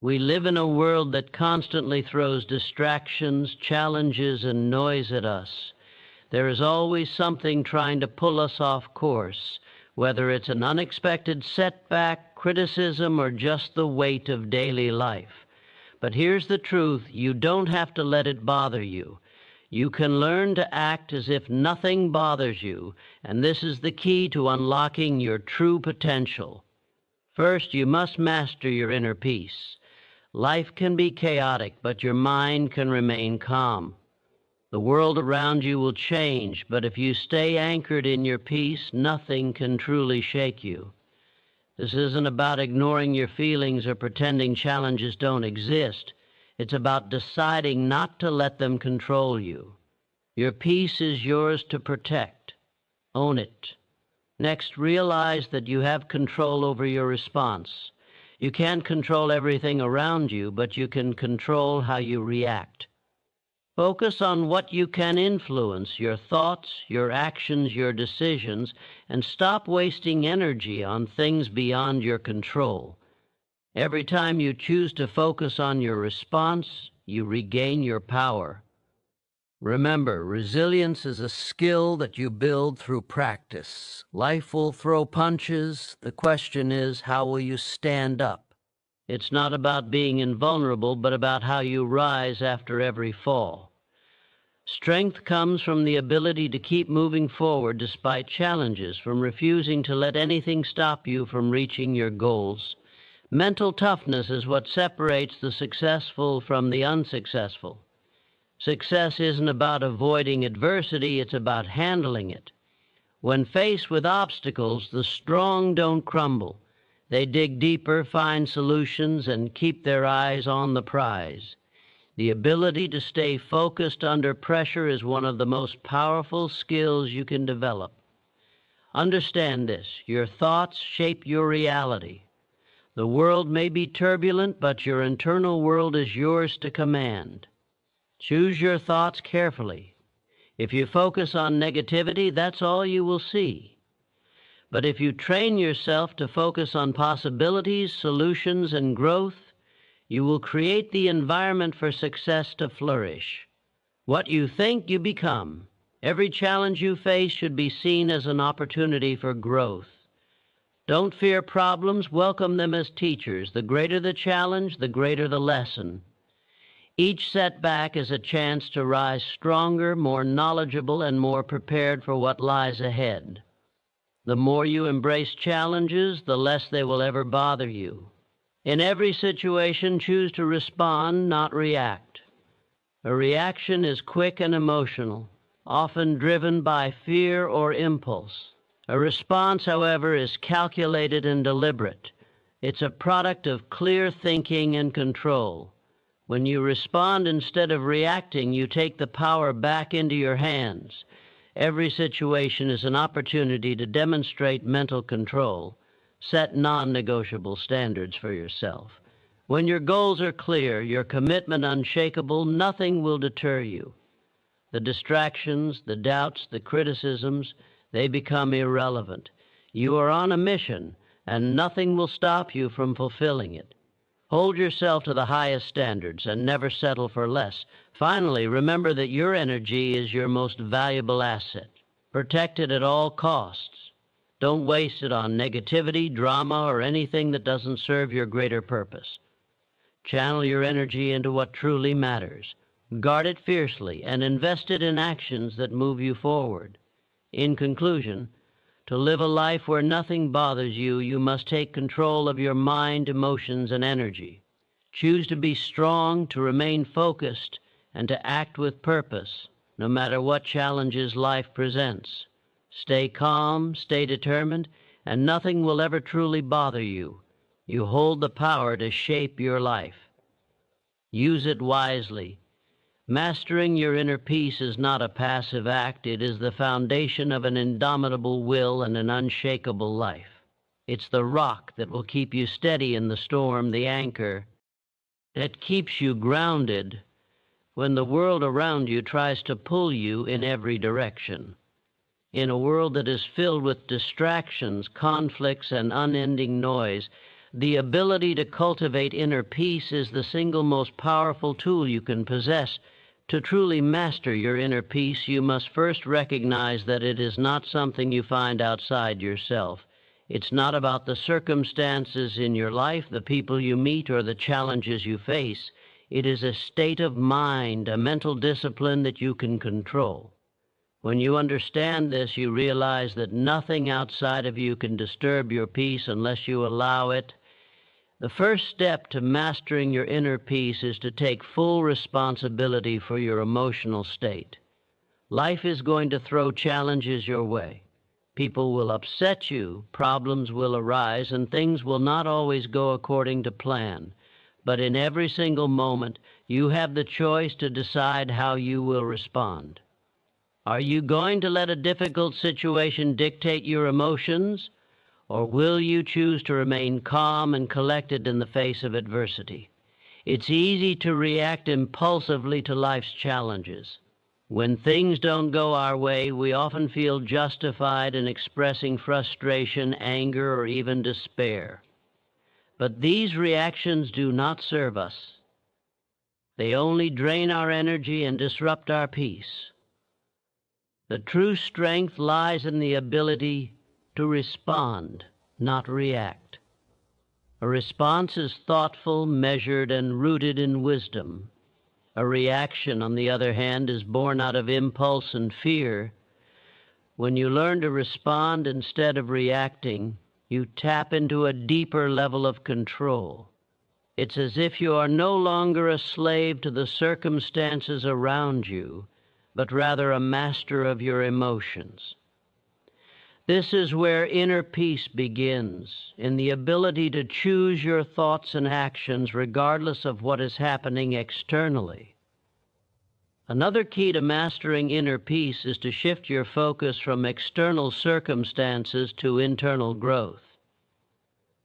We live in a world that constantly throws distractions, challenges, and noise at us. There is always something trying to pull us off course, whether it's an unexpected setback, criticism, or just the weight of daily life. But here's the truth: you don't have to let it bother you. You can learn to act as if nothing bothers you, and this is the key to unlocking your true potential. First, you must master your inner peace. Life can be chaotic, but your mind can remain calm. The world around you will change, but if you stay anchored in your peace, nothing can truly shake you. This isn't about ignoring your feelings or pretending challenges don't exist. It's about deciding not to let them control you. Your peace is yours to protect. Own it. Next, realize that you have control over your response. You can't control everything around you, but you can control how you react. Focus on what you can influence, your thoughts, your actions, your decisions, and stop wasting energy on things beyond your control. Every time you choose to focus on your response, you regain your power. Remember, resilience is a skill that you build through practice. Life will throw punches. The question is, how will you stand up? It's not about being invulnerable, but about how you rise after every fall. Strength comes from the ability to keep moving forward despite challenges, from refusing to let anything stop you from reaching your goals. Mental toughness is what separates the successful from the unsuccessful. Success isn't about avoiding adversity, it's about handling it. When faced with obstacles, the strong don't crumble. They dig deeper, find solutions, and keep their eyes on the prize. The ability to stay focused under pressure is one of the most powerful skills you can develop. Understand this: your thoughts shape your reality. The world may be turbulent, but your internal world is yours to command. Choose your thoughts carefully. If you focus on negativity, that's all you will see. But if you train yourself to focus on possibilities, solutions, and growth, you will create the environment for success to flourish. What you think, you become. Every challenge you face should be seen as an opportunity for growth. Don't fear problems, welcome them as teachers. The greater the challenge, the greater the lesson. Each setback is a chance to rise stronger, more knowledgeable, and more prepared for what lies ahead. The more you embrace challenges, the less they will ever bother you. In every situation, choose to respond, not react. A reaction is quick and emotional, often driven by fear or impulse. A response, however, is calculated and deliberate. It's a product of clear thinking and control. When you respond instead of reacting, you take the power back into your hands. Every situation is an opportunity to demonstrate mental control. Set non-negotiable standards for yourself. When your goals are clear, your commitment unshakable, nothing will deter you. The distractions, the doubts, the criticisms, they become irrelevant. You are on a mission, and nothing will stop you from fulfilling it. Hold yourself to the highest standards and never settle for less. Finally, remember that your energy is your most valuable asset. Protect it at all costs. Don't waste it on negativity, drama, or anything that doesn't serve your greater purpose. Channel your energy into what truly matters. Guard it fiercely and invest it in actions that move you forward. In conclusion, to live a life where nothing bothers you, you must take control of your mind, emotions, and energy. Choose to be strong, to remain focused, and to act with purpose, no matter what challenges life presents. Stay calm, stay determined, and nothing will ever truly bother you. You hold the power to shape your life. Use it wisely. Mastering your inner peace is not a passive act. It is the foundation of an indomitable will and an unshakable life. It's the rock that will keep you steady in the storm, the anchor that keeps you grounded when the world around you tries to pull you in every direction. In a world that is filled with distractions, conflicts, and unending noise, The ability to cultivate inner peace is the single most powerful tool you can possess. To truly master your inner peace, you must first recognize that it is not something you find outside yourself. It's not about the circumstances in your life, the people you meet, or the challenges you face. It is a state of mind, a mental discipline that you can control. When you understand this, you realize that nothing outside of you can disturb your peace unless you allow it. The first step to mastering your inner peace is to take full responsibility for your emotional state. Life is going to throw challenges your way. People will upset you, problems will arise, and things will not always go according to plan. But in every single moment, you have the choice to decide how you will respond. Are you going to let a difficult situation dictate your emotions, or will you choose to remain calm and collected in the face of adversity? It's easy to react impulsively to life's challenges. When things don't go our way, we often feel justified in expressing frustration, anger, or even despair. But these reactions do not serve us. They only drain our energy and disrupt our peace. The true strength lies in the ability to respond, not react. A response is thoughtful, measured, and rooted in wisdom. A reaction, on the other hand, is born out of impulse and fear. When you learn to respond instead of reacting, you tap into a deeper level of control. It's as if you are no longer a slave to the circumstances around you, but rather a master of your emotions. This is where inner peace begins, in the ability to choose your thoughts and actions regardless of what is happening externally. Another key to mastering inner peace is to shift your focus from external circumstances to internal growth.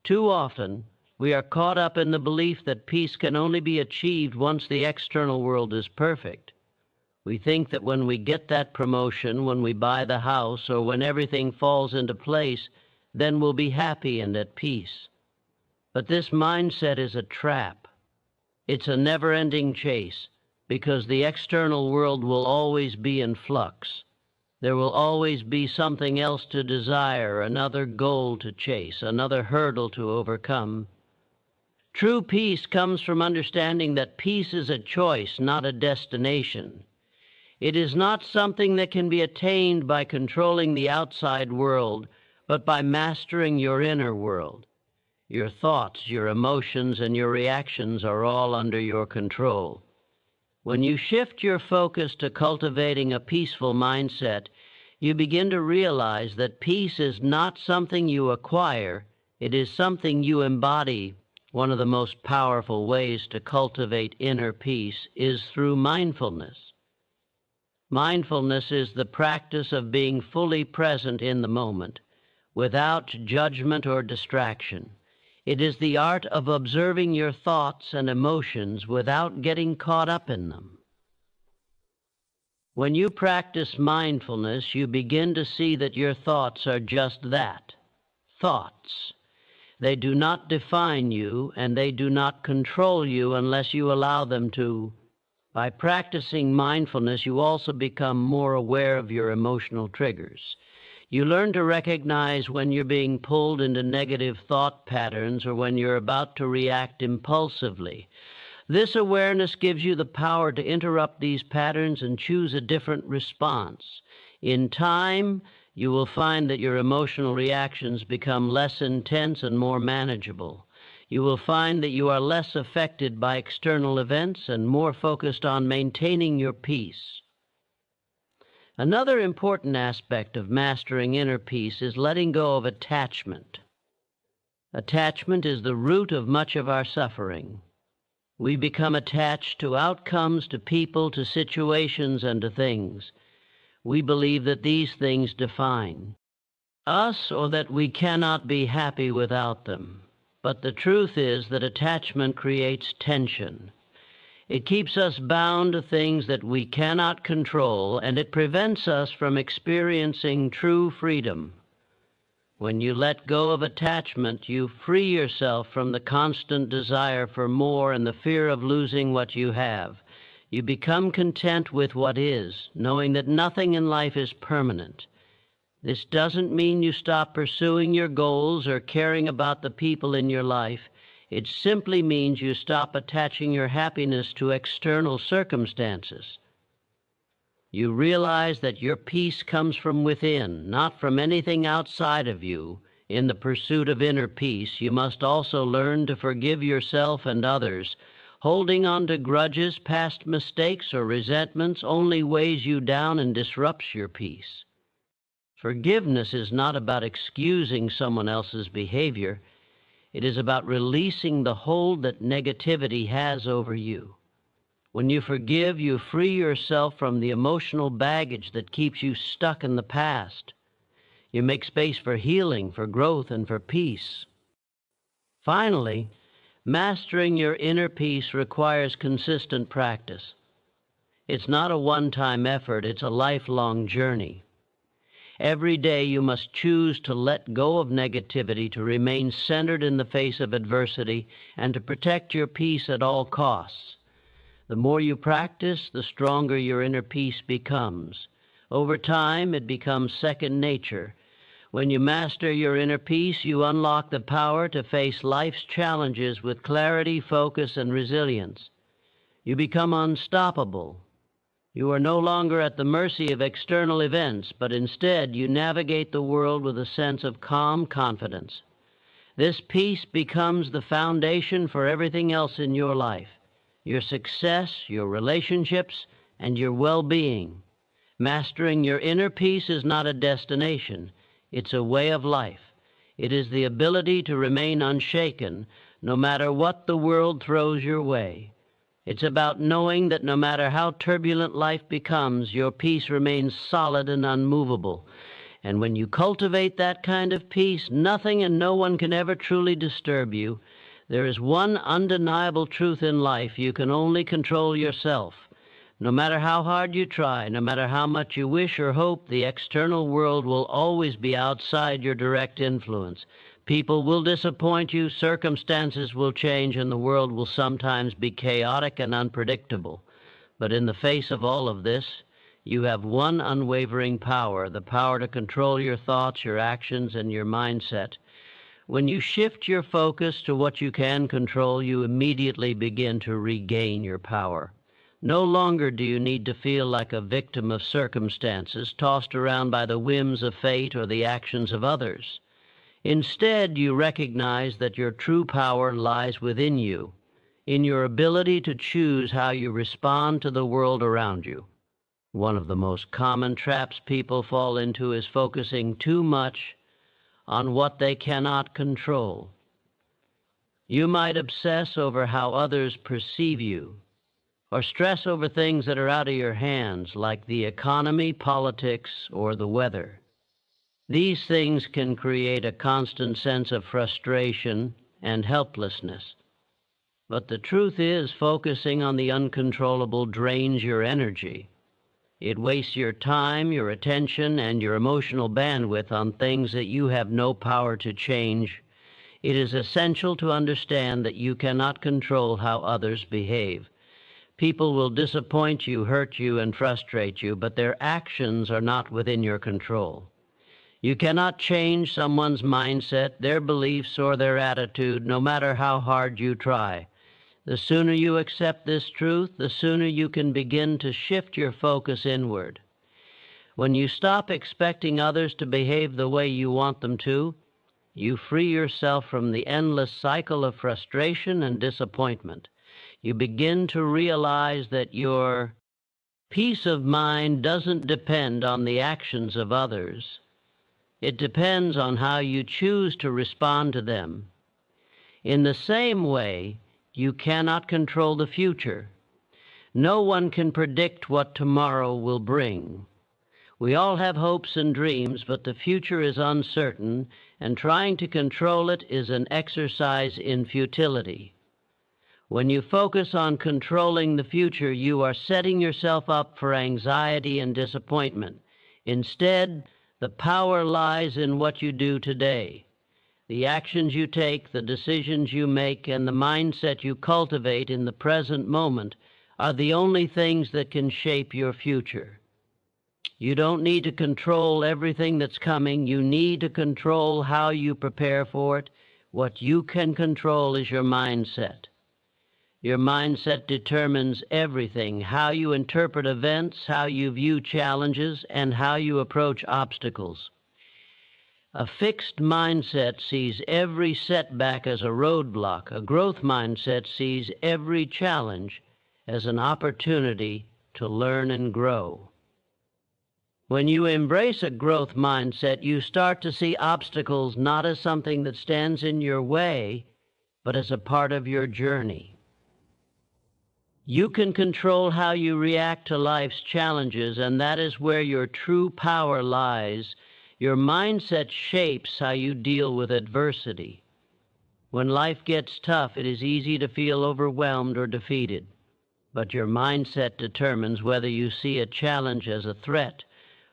Too often, we are caught up in the belief that peace can only be achieved once the external world is perfect. We think that when we get that promotion, when we buy the house, or when everything falls into place, then we'll be happy and at peace. But this mindset is a trap. It's a never-ending chase, because the external world will always be in flux. There will always be something else to desire, another goal to chase, another hurdle to overcome. True peace comes from understanding that peace is a choice, not a destination. It is not something that can be attained by controlling the outside world, but by mastering your inner world. Your thoughts, your emotions, and your reactions are all under your control. When you shift your focus to cultivating a peaceful mindset, you begin to realize that peace is not something you acquire, it is something you embody. One of the most powerful ways to cultivate inner peace is through mindfulness. Mindfulness is the practice of being fully present in the moment, without judgment or distraction. It is the art of observing your thoughts and emotions without getting caught up in them. When you practice mindfulness, you begin to see that your thoughts are just that, thoughts. They do not define you, and they do not control you unless you allow them to. By practicing mindfulness, you also become more aware of your emotional triggers. You learn to recognize when you're being pulled into negative thought patterns or when you're about to react impulsively. This awareness gives you the power to interrupt these patterns and choose a different response. In time, you will find that your emotional reactions become less intense and more manageable. You will find that you are less affected by external events and more focused on maintaining your peace. Another important aspect of mastering inner peace is letting go of attachment. Attachment is the root of much of our suffering. We become attached to outcomes, to people, to situations, and to things. We believe that these things define us or that we cannot be happy without them. But the truth is that attachment creates tension. It keeps us bound to things that we cannot control, and it prevents us from experiencing true freedom. When you let go of attachment, you free yourself from the constant desire for more and the fear of losing what you have. You become content with what is, knowing that nothing in life is permanent. This doesn't mean you stop pursuing your goals or caring about the people in your life. It simply means you stop attaching your happiness to external circumstances. You realize that your peace comes from within, not from anything outside of you. In the pursuit of inner peace, you must also learn to forgive yourself and others. Holding on to grudges, past mistakes, or resentments only weighs you down and disrupts your peace. Forgiveness is not about excusing someone else's behavior. It is about releasing the hold that negativity has over you. When you forgive, you free yourself from the emotional baggage that keeps you stuck in the past. You make space for healing, for growth, and for peace. Finally, mastering your inner peace requires consistent practice. It's not a one-time effort, it's a lifelong journey. Every day you must choose to let go of negativity, to remain centered in the face of adversity, and to protect your peace at all costs. The more you practice, the stronger your inner peace becomes. Over time, it becomes second nature. When you master your inner peace, you unlock the power to face life's challenges with clarity, focus, and resilience. You become unstoppable. You are no longer at the mercy of external events, but instead you navigate the world with a sense of calm confidence. This peace becomes the foundation for everything else in your life. Your success, your relationships, and your well-being. Mastering your inner peace is not a destination. It's a way of life. It is the ability to remain unshaken, no matter what the world throws your way. It's about knowing that no matter how turbulent life becomes, your peace remains solid and unmovable. And when you cultivate that kind of peace, nothing and no one can ever truly disturb you. There is one undeniable truth in life: you can only control yourself. No matter how hard you try, no matter how much you wish or hope, the external world will always be outside your direct influence. People will disappoint you, circumstances will change, and the world will sometimes be chaotic and unpredictable. But in the face of all of this, you have one unwavering power, the power to control your thoughts, your actions, and your mindset. When you shift your focus to what you can control, you immediately begin to regain your power. No longer do you need to feel like a victim of circumstances, tossed around by the whims of fate or the actions of others. Instead, you recognize that your true power lies within you, in your ability to choose how you respond to the world around you. One of the most common traps people fall into is focusing too much on what they cannot control. You might obsess over how others perceive you, or stress over things that are out of your hands, like the economy, politics, or the weather. These things can create a constant sense of frustration and helplessness. But the truth is, focusing on the uncontrollable drains your energy. It wastes your time, your attention, and your emotional bandwidth on things that you have no power to change. It is essential to understand that you cannot control how others behave. People will disappoint you, hurt you, and frustrate you, but their actions are not within your control. You cannot change someone's mindset, their beliefs, or their attitude, no matter how hard you try. The sooner you accept this truth, the sooner you can begin to shift your focus inward. When you stop expecting others to behave the way you want them to, you free yourself from the endless cycle of frustration and disappointment. You begin to realize that your peace of mind doesn't depend on the actions of others. It depends on how you choose to respond to them. In the same way, you cannot control the future. No one can predict what tomorrow will bring. We all have hopes and dreams, but the future is uncertain, and trying to control it is an exercise in futility. When you focus on controlling the future, you are setting yourself up for anxiety and disappointment. Instead, The power lies in what you do today. The actions you take, the decisions you make, and the mindset you cultivate in the present moment are the only things that can shape your future. You don't need to control everything that's coming. You need to control how you prepare for it. What you can control is your mindset. Your mindset determines everything: how you interpret events, how you view challenges, and how you approach obstacles. A fixed mindset sees every setback as a roadblock. A growth mindset sees every challenge as an opportunity to learn and grow. When you embrace a growth mindset, you start to see obstacles not as something that stands in your way, but as a part of your journey. You can control how you react to life's challenges, and that is where your true power lies. Your mindset shapes how you deal with adversity. When life gets tough, it is easy to feel overwhelmed or defeated, but your mindset determines whether you see a challenge as a threat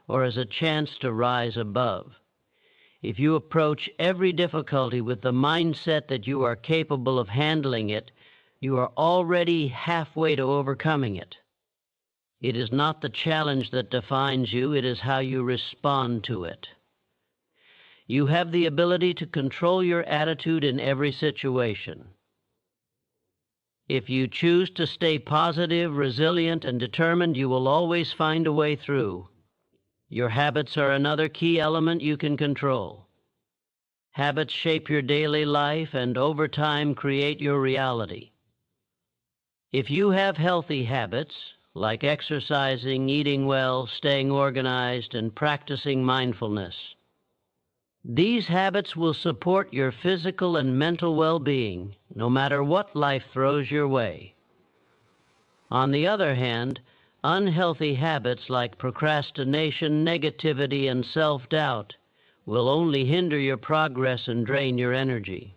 or as a chance to rise above. If you approach every difficulty with the mindset that you are capable of handling it, you are already halfway to overcoming it. It is not the challenge that defines you, it is how you respond to it. You have the ability to control your attitude in every situation. If you choose to stay positive, resilient, and determined, you will always find a way through. Your habits are another key element you can control. Habits shape your daily life and over time create your reality. If you have healthy habits, like exercising, eating well, staying organized, and practicing mindfulness, these habits will support your physical and mental well-being, no matter what life throws your way. On the other hand, unhealthy habits like procrastination, negativity, and self-doubt will only hinder your progress and drain your energy.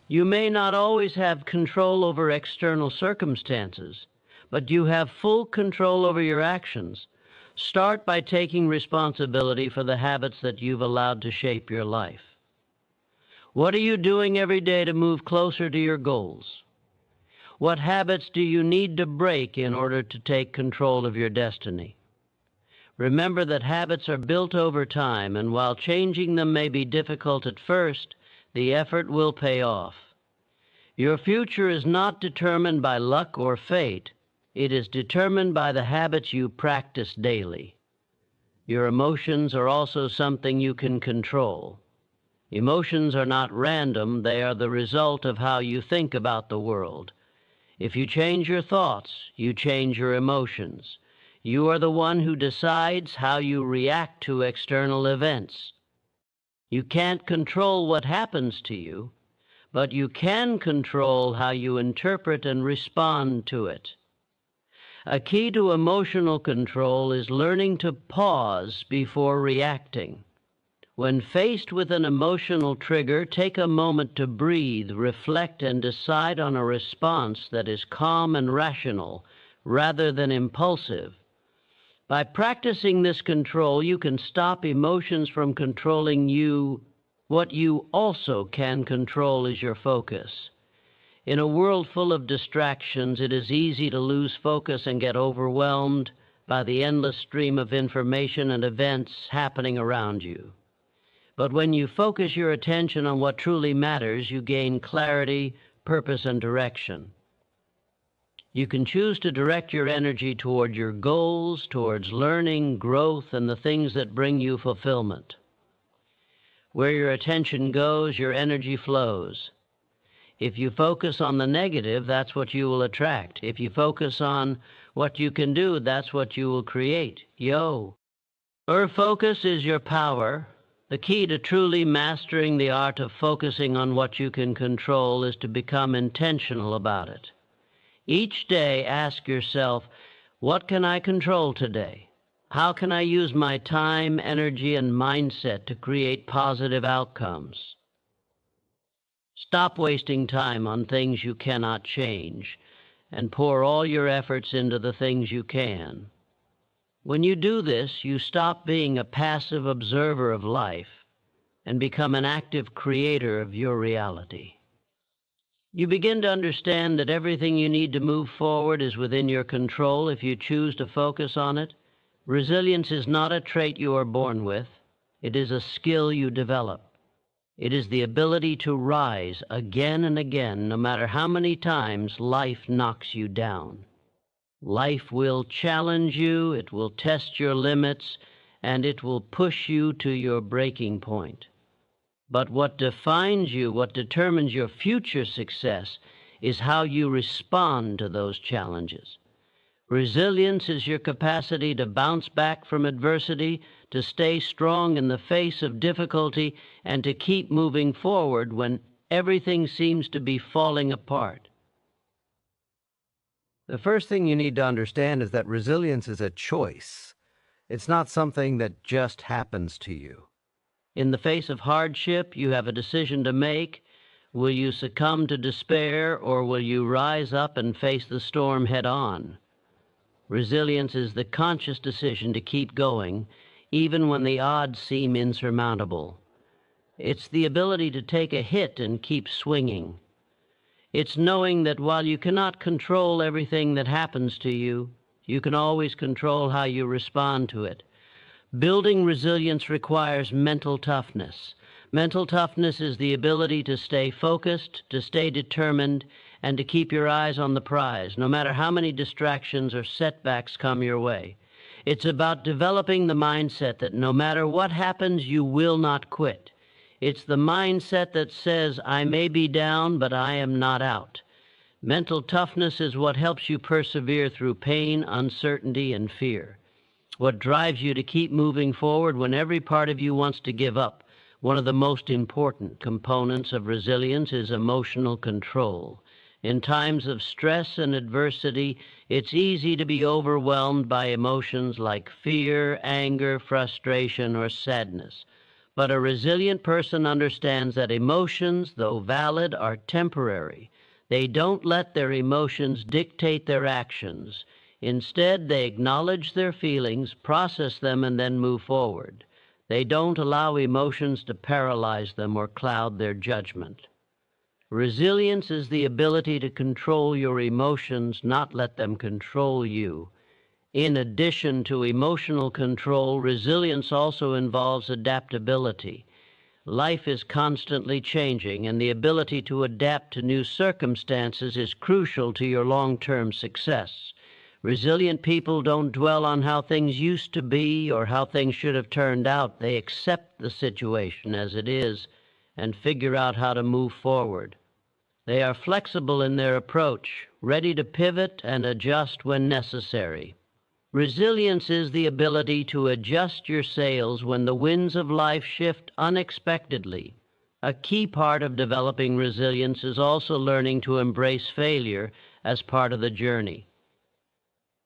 You may not always have control over external circumstances, but you have full control over your actions. Start by taking responsibility for the habits that you've allowed to shape your life. What are you doing every day to move closer to your goals? What habits do you need to break in order to take control of your destiny? Remember that habits are built over time, and while changing them may be difficult at first, the effort will pay off. Your future is not determined by luck or fate. It is determined by the habits you practice daily. Your emotions are also something you can control. Emotions are not random. They are the result of how you think about the world. If you change your thoughts, you change your emotions. You are the one who decides how you react to external events. You can't control what happens to you, but you can control how you interpret and respond to it. A key to emotional control is learning to pause before reacting. When faced with an emotional trigger, take a moment to breathe, reflect, and decide on a response that is calm and rational rather than impulsive. By practicing this control, you can stop emotions from controlling you. What you also can control is your focus. In a world full of distractions, it is easy to lose focus and get overwhelmed by the endless stream of information and events happening around you. But when you focus your attention on what truly matters, you gain clarity, purpose, and direction. You can choose to direct your energy toward your goals, towards learning, growth, and the things that bring you fulfillment. Where your attention goes, your energy flows. If you focus on the negative, that's what you will attract. If you focus on what you can do, that's what you will create. Your focus is your power. The key to truly mastering the art of focusing on what you can control is to become intentional about it. Each day, ask yourself, what can I control today? How can I use my time, energy, and mindset to create positive outcomes? Stop wasting time on things you cannot change, and pour all your efforts into the things you can. When you do this, you stop being a passive observer of life and become an active creator of your reality. You begin to understand that everything you need to move forward is within your control if you choose to focus on it. Resilience is not a trait you are born with. It is a skill you develop. It is the ability to rise again and again, no matter how many times life knocks you down. Life will challenge you, it will test your limits, and it will push you to your breaking point. But what defines you, what determines your future success, is how you respond to those challenges. Resilience is your capacity to bounce back from adversity, to stay strong in the face of difficulty, and to keep moving forward when everything seems to be falling apart. The first thing you need to understand is that resilience is a choice. It's not something that just happens to you. In the face of hardship, you have a decision to make. Will you succumb to despair, or will you rise up and face the storm head on? Resilience is the conscious decision to keep going, even when the odds seem insurmountable. It's the ability to take a hit and keep swinging. It's knowing that while you cannot control everything that happens to you, you can always control how you respond to it. Building resilience requires mental toughness. Mental toughness is the ability to stay focused, to stay determined, and to keep your eyes on the prize, no matter how many distractions or setbacks come your way. It's about developing the mindset that no matter what happens, you will not quit. It's the mindset that says, I may be down, but I am not out. Mental toughness is what helps you persevere through pain, uncertainty, and fear. What drives you to keep moving forward when every part of you wants to give up. One of the most important components of resilience is emotional control. In times of stress and adversity, it's easy to be overwhelmed by emotions like fear, anger, frustration, or sadness. But a resilient person understands that emotions, though valid, are temporary. They don't let their emotions dictate their actions. Instead, they acknowledge their feelings, process them, and then move forward. They don't allow emotions to paralyze them or cloud their judgment. Resilience is the ability to control your emotions, not let them control you. In addition to emotional control, resilience also involves adaptability. Life is constantly changing, and the ability to adapt to new circumstances is crucial to your long-term success. Resilient people don't dwell on how things used to be or how things should have turned out. They accept the situation as it is and figure out how to move forward. They are flexible in their approach, ready to pivot and adjust when necessary. Resilience is the ability to adjust your sails when the winds of life shift unexpectedly. A key part of developing resilience is also learning to embrace failure as part of the journey.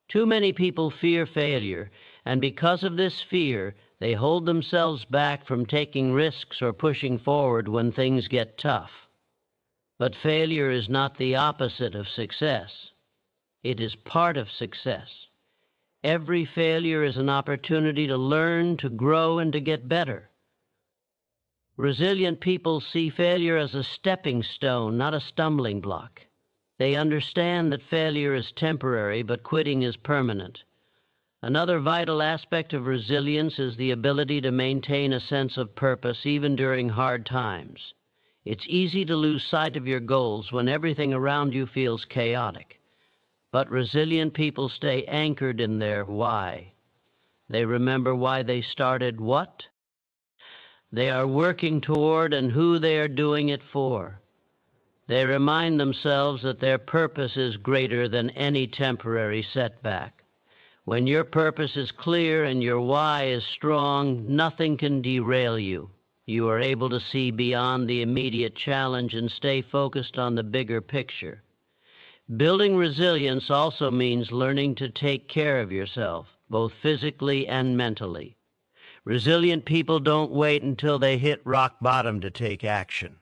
Too many people fear failure, and because of this fear, they hold themselves back from taking risks or pushing forward when things get tough. But failure is not the opposite of success. It is part of success. Every failure is an opportunity to learn, to grow, and to get better. Resilient people see failure as a stepping stone, not a stumbling block. They understand that failure is temporary, but quitting is permanent. Another vital aspect of resilience is the ability to maintain a sense of purpose even during hard times. It's easy to lose sight of your goals when everything around you feels chaotic. But resilient people stay anchored in their why. They remember why they started what they are working toward and who they are doing it for. They remind themselves that their purpose is greater than any temporary setback. When your purpose is clear and your why is strong, nothing can derail you. You are able to see beyond the immediate challenge and stay focused on the bigger picture. Building resilience also means learning to take care of yourself, both physically and mentally. Resilient people don't wait until they hit rock bottom to take action.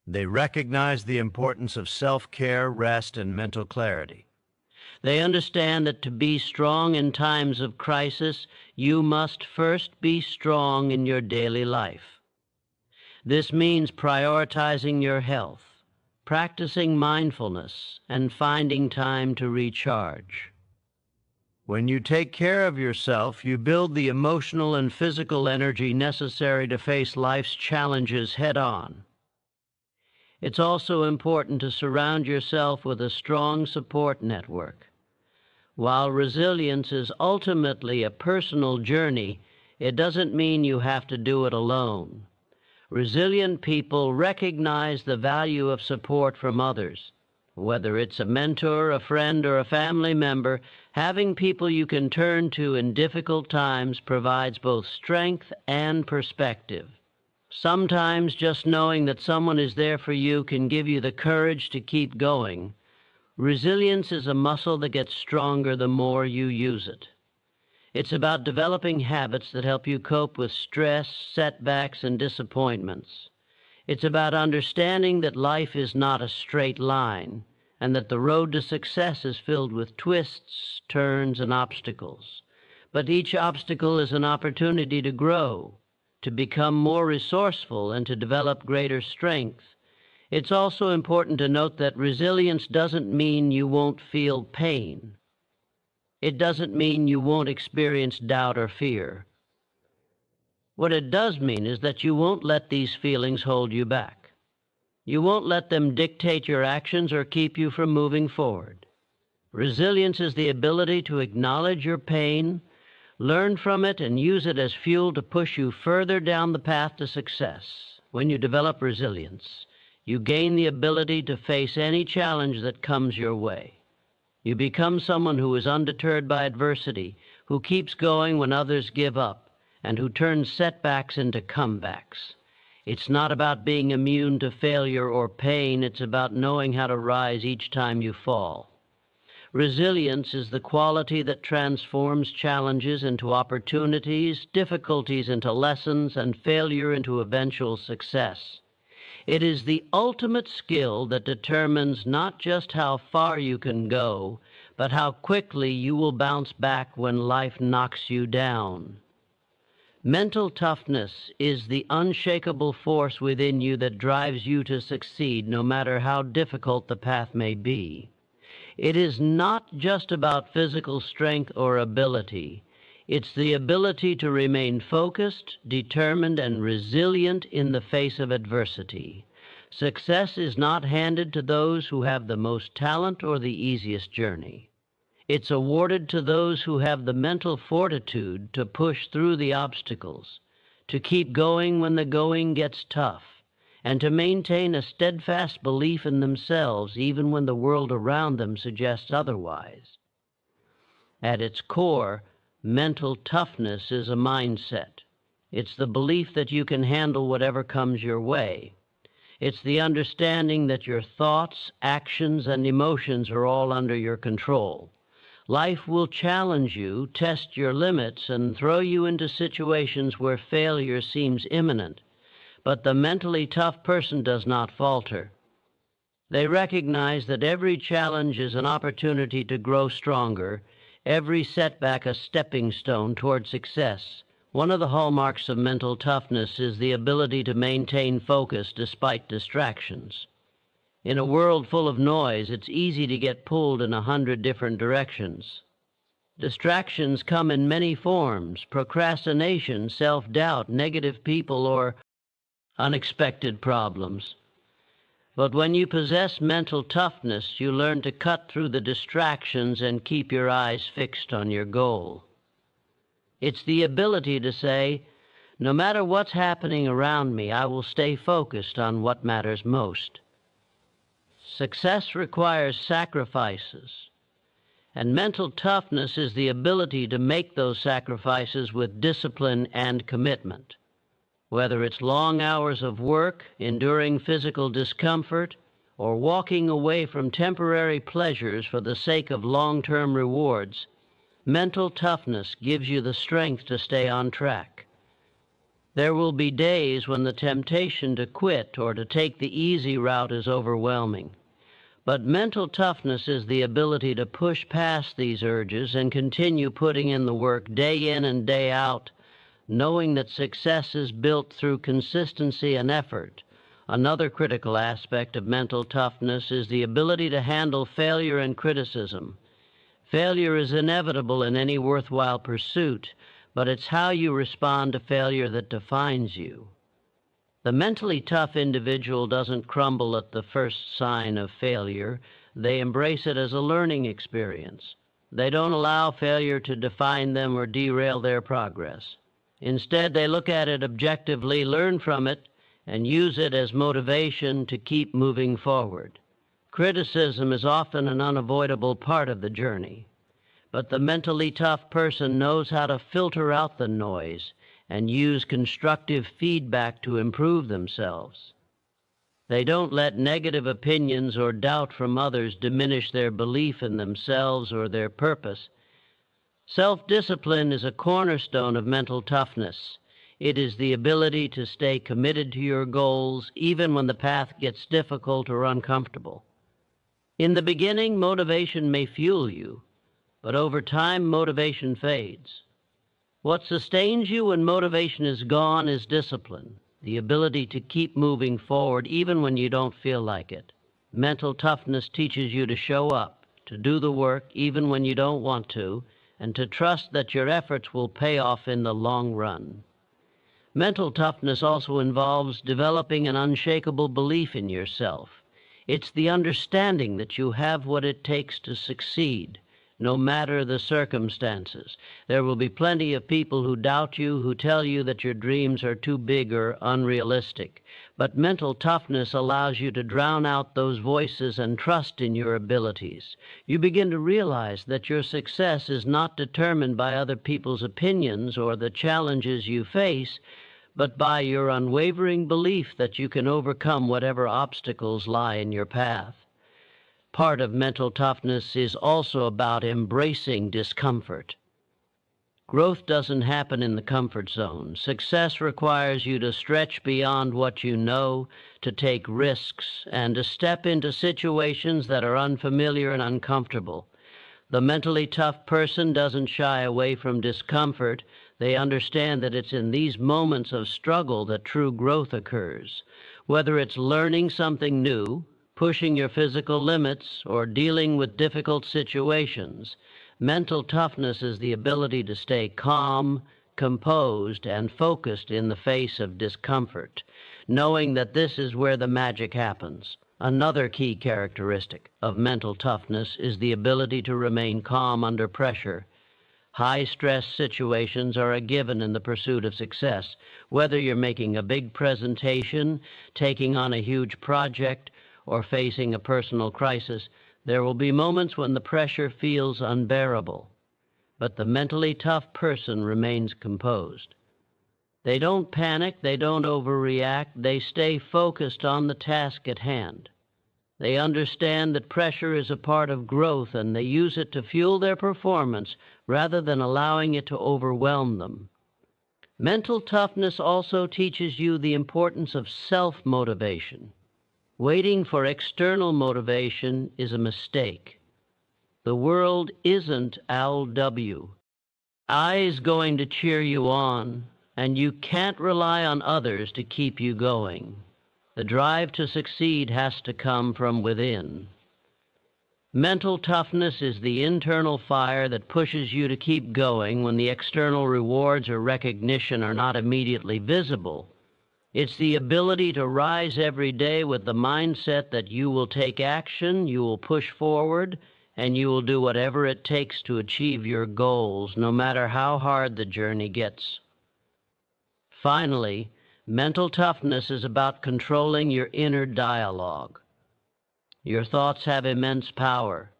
They recognize the importance of self-care, rest, and mental clarity. They understand that to be strong in times of crisis, you must first be strong in your daily life. This means prioritizing your health, practicing mindfulness, and finding time to recharge. When you take care of yourself, you build the emotional and physical energy necessary to face life's challenges head-on. It's also important to surround yourself with a strong support network. While resilience is ultimately a personal journey, it doesn't mean you have to do it alone. Resilient people recognize the value of support from others. Whether it's a mentor, a friend, or a family member, having people you can turn to in difficult times provides both strength and perspective. Sometimes just knowing that someone is there for you can give you the courage to keep going. Resilience is a muscle that gets stronger the more you use it. It's about developing habits that help you cope with stress, setbacks, and disappointments. It's about understanding that life is not a straight line, and that the road to success is filled with twists, turns, and obstacles. But each obstacle is an opportunity to grow, to become more resourceful, and to develop greater strength. It's also important to note that resilience doesn't mean you won't feel pain. It doesn't mean you won't experience doubt or fear. What it does mean is that you won't let these feelings hold you back. You won't let them dictate your actions or keep you from moving forward. Resilience is the ability to acknowledge your pain, learn from it, and use it as fuel to push you further down the path to success. When you develop resilience, you gain the ability to face any challenge that comes your way. You become someone who is undeterred by adversity, who keeps going when others give up, and who turns setbacks into comebacks. It's not about being immune to failure or pain. It's about knowing how to rise each time you fall. Resilience is the quality that transforms challenges into opportunities, difficulties into lessons, and failure into eventual success. It is the ultimate skill that determines not just how far you can go, but how quickly you will bounce back when life knocks you down. Mental toughness is the unshakable force within you that drives you to succeed no matter how difficult the path may be. It is not just about physical strength or ability. It's the ability to remain focused, determined, and resilient in the face of adversity. Success is not handed to those who have the most talent or the easiest journey. It's awarded to those who have the mental fortitude to push through the obstacles, to keep going when the going gets tough, and to maintain a steadfast belief in themselves even when the world around them suggests otherwise. At its core, mental toughness is a mindset. It's the belief that you can handle whatever comes your way. It's the understanding that your thoughts, actions, and emotions are all under your control. Life will challenge you, test your limits, and throw you into situations where failure seems imminent. But the mentally tough person does not falter. They recognize that every challenge is an opportunity to grow stronger, every setback a stepping stone toward success. One of the hallmarks of mental toughness is the ability to maintain focus despite distractions. In a world full of noise, it's easy to get pulled in 100 different directions. Distractions come in many forms: procrastination, self-doubt, negative people, or unexpected problems. But when you possess mental toughness, you learn to cut through the distractions and keep your eyes fixed on your goal. It's the ability to say, no matter what's happening around me, I will stay focused on what matters most. Success requires sacrifices, and mental toughness is the ability to make those sacrifices with discipline and commitment. Whether it's long hours of work, enduring physical discomfort, or walking away from temporary pleasures for the sake of long-term rewards, mental toughness gives you the strength to stay on track. There will be days when the temptation to quit or to take the easy route is overwhelming. But mental toughness is the ability to push past these urges and continue putting in the work day in and day out, knowing that success is built through consistency and effort. Another critical aspect of mental toughness is the ability to handle failure and criticism. Failure is inevitable in any worthwhile pursuit, but it's how you respond to failure that defines you. The mentally tough individual doesn't crumble at the first sign of failure. They embrace it as a learning experience. They don't allow failure to define them or derail their progress. Instead, they look at it objectively, learn from it, and use it as motivation to keep moving forward. Criticism is often an unavoidable part of the journey, but the mentally tough person knows how to filter out the noise and use constructive feedback to improve themselves. They don't let negative opinions or doubt from others diminish their belief in themselves or their purpose. Self-discipline is a cornerstone of mental toughness. It is the ability to stay committed to your goals even when the path gets difficult or uncomfortable. In the beginning, motivation may fuel you, but over time, motivation fades. What sustains you when motivation is gone is discipline, the ability to keep moving forward even when you don't feel like it. Mental toughness teaches you to show up, to do the work even when you don't want to, and to trust that your efforts will pay off in the long run. Mental toughness also involves developing an unshakable belief in yourself. It's the understanding that you have what it takes to succeed, no matter the circumstances. There will be plenty of people who doubt you, who tell you that your dreams are too big or unrealistic. But mental toughness allows you to drown out those voices and trust in your abilities. You begin to realize that your success is not determined by other people's opinions or the challenges you face, but by your unwavering belief that you can overcome whatever obstacles lie in your path. Part of mental toughness is also about embracing discomfort. Growth doesn't happen in the comfort zone. Success requires you to stretch beyond what you know, to take risks, and to step into situations that are unfamiliar and uncomfortable. The mentally tough person doesn't shy away from discomfort. They understand that it's in these moments of struggle that true growth occurs. Whether it's learning something new, pushing your physical limits, or dealing with difficult situations, mental toughness is the ability to stay calm, composed, and focused in the face of discomfort, knowing that this is where the magic happens. Another key characteristic of mental toughness is the ability to remain calm under pressure. High-stress situations are a given in the pursuit of success. Whether you're making a big presentation, taking on a huge project, or facing a personal crisis, there will be moments when the pressure feels unbearable. But the mentally tough person remains composed. They don't panic, they don't overreact, they stay focused on the task at hand. They understand that pressure is a part of growth, and they use it to fuel their performance rather than allowing it to overwhelm them. Mental toughness also teaches you the importance of self-motivation. Waiting for external motivation is a mistake. The world isn't Al W. I is going to cheer you on, and you can't rely on others to keep you going. The drive to succeed has to come from within. Mental toughness is the internal fire that pushes you to keep going when the external rewards or recognition are not immediately visible. It's the ability to rise every day with the mindset that you will take action, you will push forward, and you will do whatever it takes to achieve your goals, no matter how hard the journey gets. Finally, mental toughness is about controlling your inner dialogue. Your thoughts have immense power.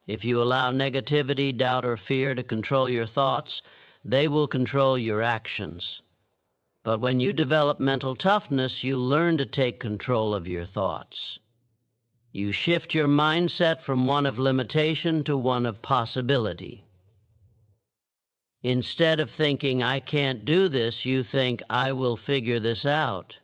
If you allow negativity, doubt, or fear to control your thoughts, they will control your actions. But when you develop mental toughness, you learn to take control of your thoughts. You shift your mindset from one of limitation to one of possibility. Instead of thinking, I can't do this, you think, I will figure this out.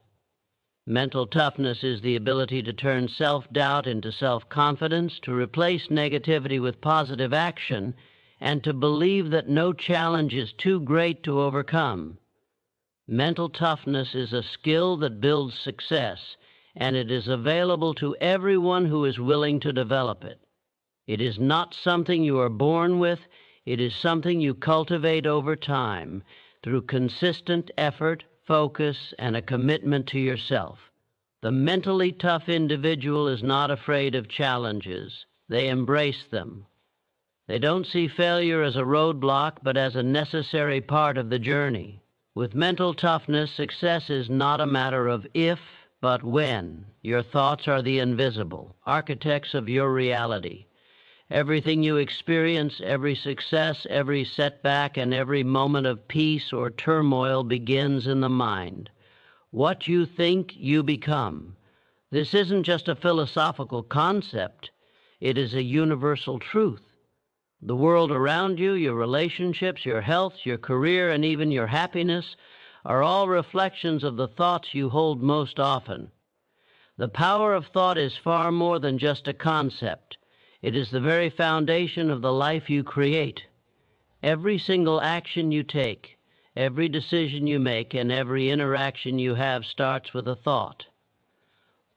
Mental toughness is the ability to turn self-doubt into self-confidence, to replace negativity with positive action, and to believe that no challenge is too great to overcome. Mental toughness is a skill that builds success, and it is available to everyone who is willing to develop it. It is not something you are born with, it is something you cultivate over time through consistent effort, focus, and a commitment to yourself. The mentally tough individual is not afraid of challenges. They embrace them. They don't see failure as a roadblock, but as a necessary part of the journey. With mental toughness, success is not a matter of if, but when. Your thoughts are the invisible, architects of your reality. Everything you experience, every success, every setback, and every moment of peace or turmoil begins in the mind. What you think, you become. This isn't just a philosophical concept. It is a universal truth. The world around you, your relationships, your health, your career, and even your happiness are all reflections of the thoughts you hold most often. The power of thought is far more than just a concept. It is the very foundation of the life you create. Every single action you take, every decision you make, and every interaction you have starts with a thought.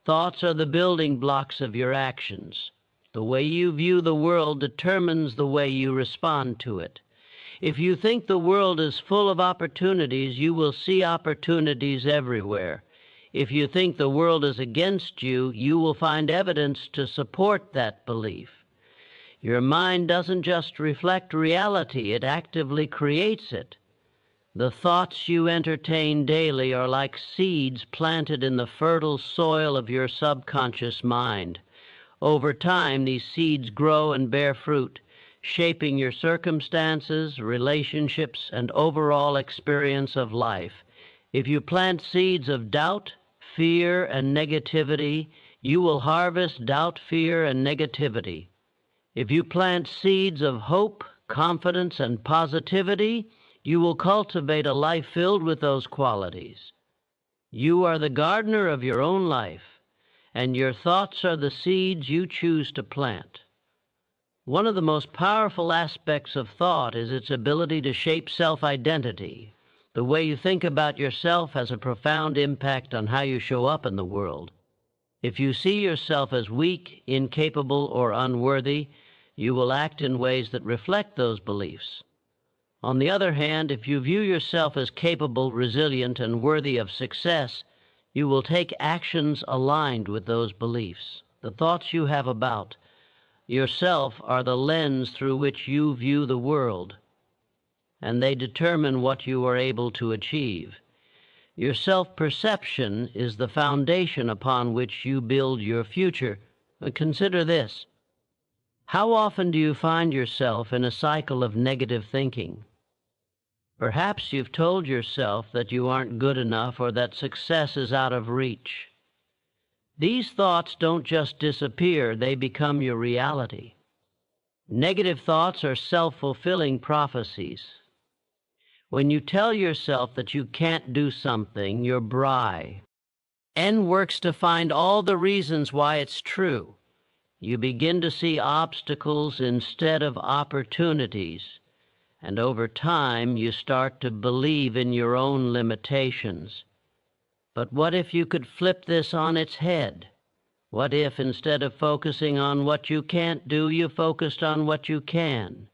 Thoughts are the building blocks of your actions. The way you view the world determines the way you respond to it. If you think the world is full of opportunities, you will see opportunities everywhere. If you think the world is against you, you will find evidence to support that belief. Your mind doesn't just reflect reality, it actively creates it. The thoughts you entertain daily are like seeds planted in the fertile soil of your subconscious mind. Over time, these seeds grow and bear fruit, shaping your circumstances, relationships, and overall experience of life. If you plant seeds of doubt, fear, and negativity, you will harvest doubt, fear, and negativity. If you plant seeds of hope, confidence, and positivity, you will cultivate a life filled with those qualities. You are the gardener of your own life, and your thoughts are the seeds you choose to plant. One of the most powerful aspects of thought is its ability to shape self-identity. The way you think about yourself has a profound impact on how you show up in the world. If you see yourself as weak, incapable, or unworthy, you will act in ways that reflect those beliefs. On the other hand, if you view yourself as capable, resilient, and worthy of success, you will take actions aligned with those beliefs. The thoughts you have about yourself are the lens through which you view the world, and they determine what you are able to achieve. Your self-perception is the foundation upon which you build your future. Consider this. How often do you find yourself in a cycle of negative thinking? Perhaps you've told yourself that you aren't good enough or that success is out of reach. These thoughts don't just disappear, they become your reality. Negative thoughts are self-fulfilling prophecies. When you tell yourself that you can't do something, you're bragging. N works to find all the reasons why it's true. You begin to see obstacles instead of opportunities, and over time you start to believe in your own limitations. But what if you could flip this on its head? What if instead of focusing on what you can't do, you focused on what you can?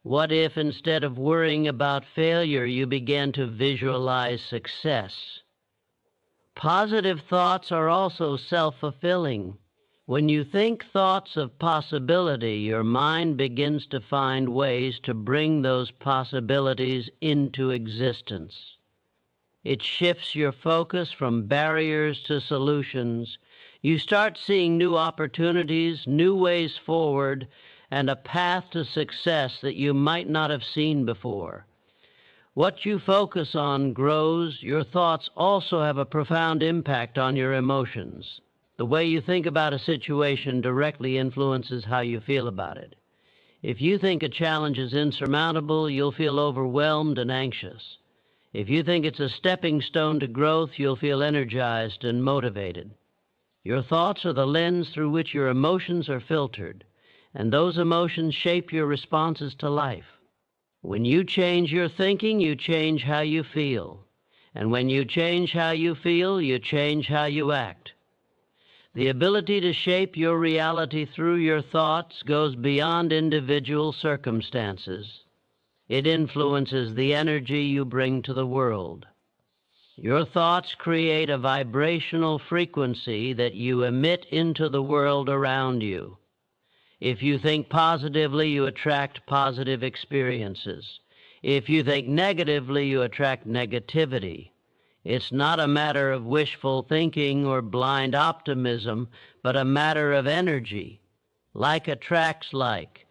What if instead of worrying about failure, you began to visualize success? Positive thoughts are also self-fulfilling. When you think thoughts of possibility, your mind begins to find ways to bring those possibilities into existence. It shifts your focus from barriers to solutions. You start seeing new opportunities, new ways forward, and a path to success that you might not have seen before. What you focus on grows. Your thoughts also have a profound impact on your emotions. The way you think about a situation directly influences how you feel about it. If you think a challenge is insurmountable, you'll feel overwhelmed and anxious. If you think it's a stepping stone to growth, you'll feel energized and motivated. Your thoughts are the lens through which your emotions are filtered, and those emotions shape your responses to life. When you change your thinking, you change how you feel. And when you change how you feel, you change how you act. The ability to shape your reality through your thoughts goes beyond individual circumstances. It influences the energy you bring to the world. Your thoughts create a vibrational frequency that you emit into the world around you. If you think positively, you attract positive experiences. If you think negatively, you attract negativity. It's not a matter of wishful thinking or blind optimism, but a matter of energy. Like attracts like.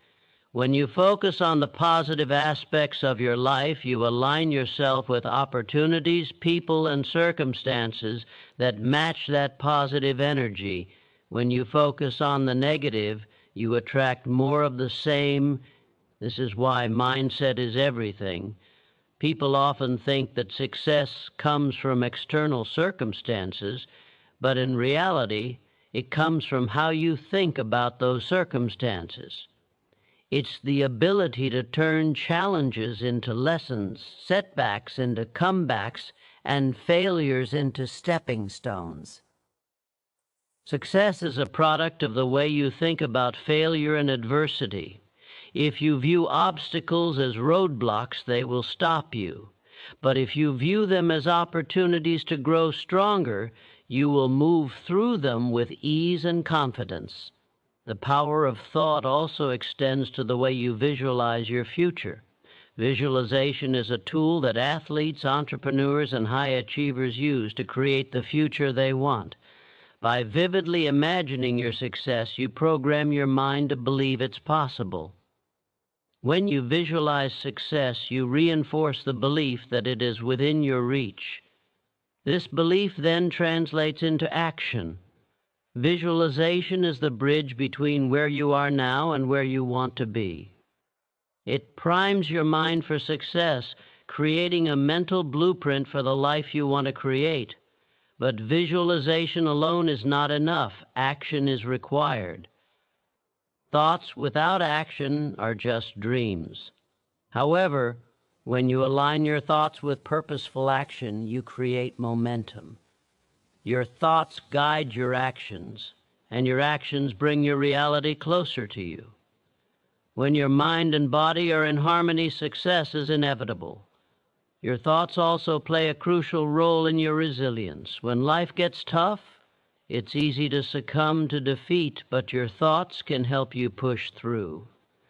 When you focus on the positive aspects of your life, you align yourself with opportunities, people, and circumstances that match that positive energy. When you focus on the negative, you attract more of the same. This is why mindset is everything. People often think that success comes from external circumstances, but in reality, it comes from how you think about those circumstances. It's the ability to turn challenges into lessons, setbacks into comebacks, and failures into stepping stones. Success is a product of the way you think about failure and adversity. If you view obstacles as roadblocks, they will stop you. But if you view them as opportunities to grow stronger, you will move through them with ease and confidence. The power of thought also extends to the way you visualize your future. Visualization is a tool that athletes, entrepreneurs, and high achievers use to create the future they want. By vividly imagining your success, you program your mind to believe it's possible. When you visualize success, you reinforce the belief that it is within your reach. This belief then translates into action. Visualization is the bridge between where you are now and where you want to be. It primes your mind for success, creating a mental blueprint for the life you want to create. But visualization alone is not enough. Action is required. Thoughts without action are just dreams. However, when you align your thoughts with purposeful action, you create momentum. Your thoughts guide your actions, and your actions bring your reality closer to you. When your mind and body are in harmony, success is inevitable. Your thoughts also play a crucial role in your resilience. When life gets tough, it's easy to succumb to defeat, but your thoughts can help you push through.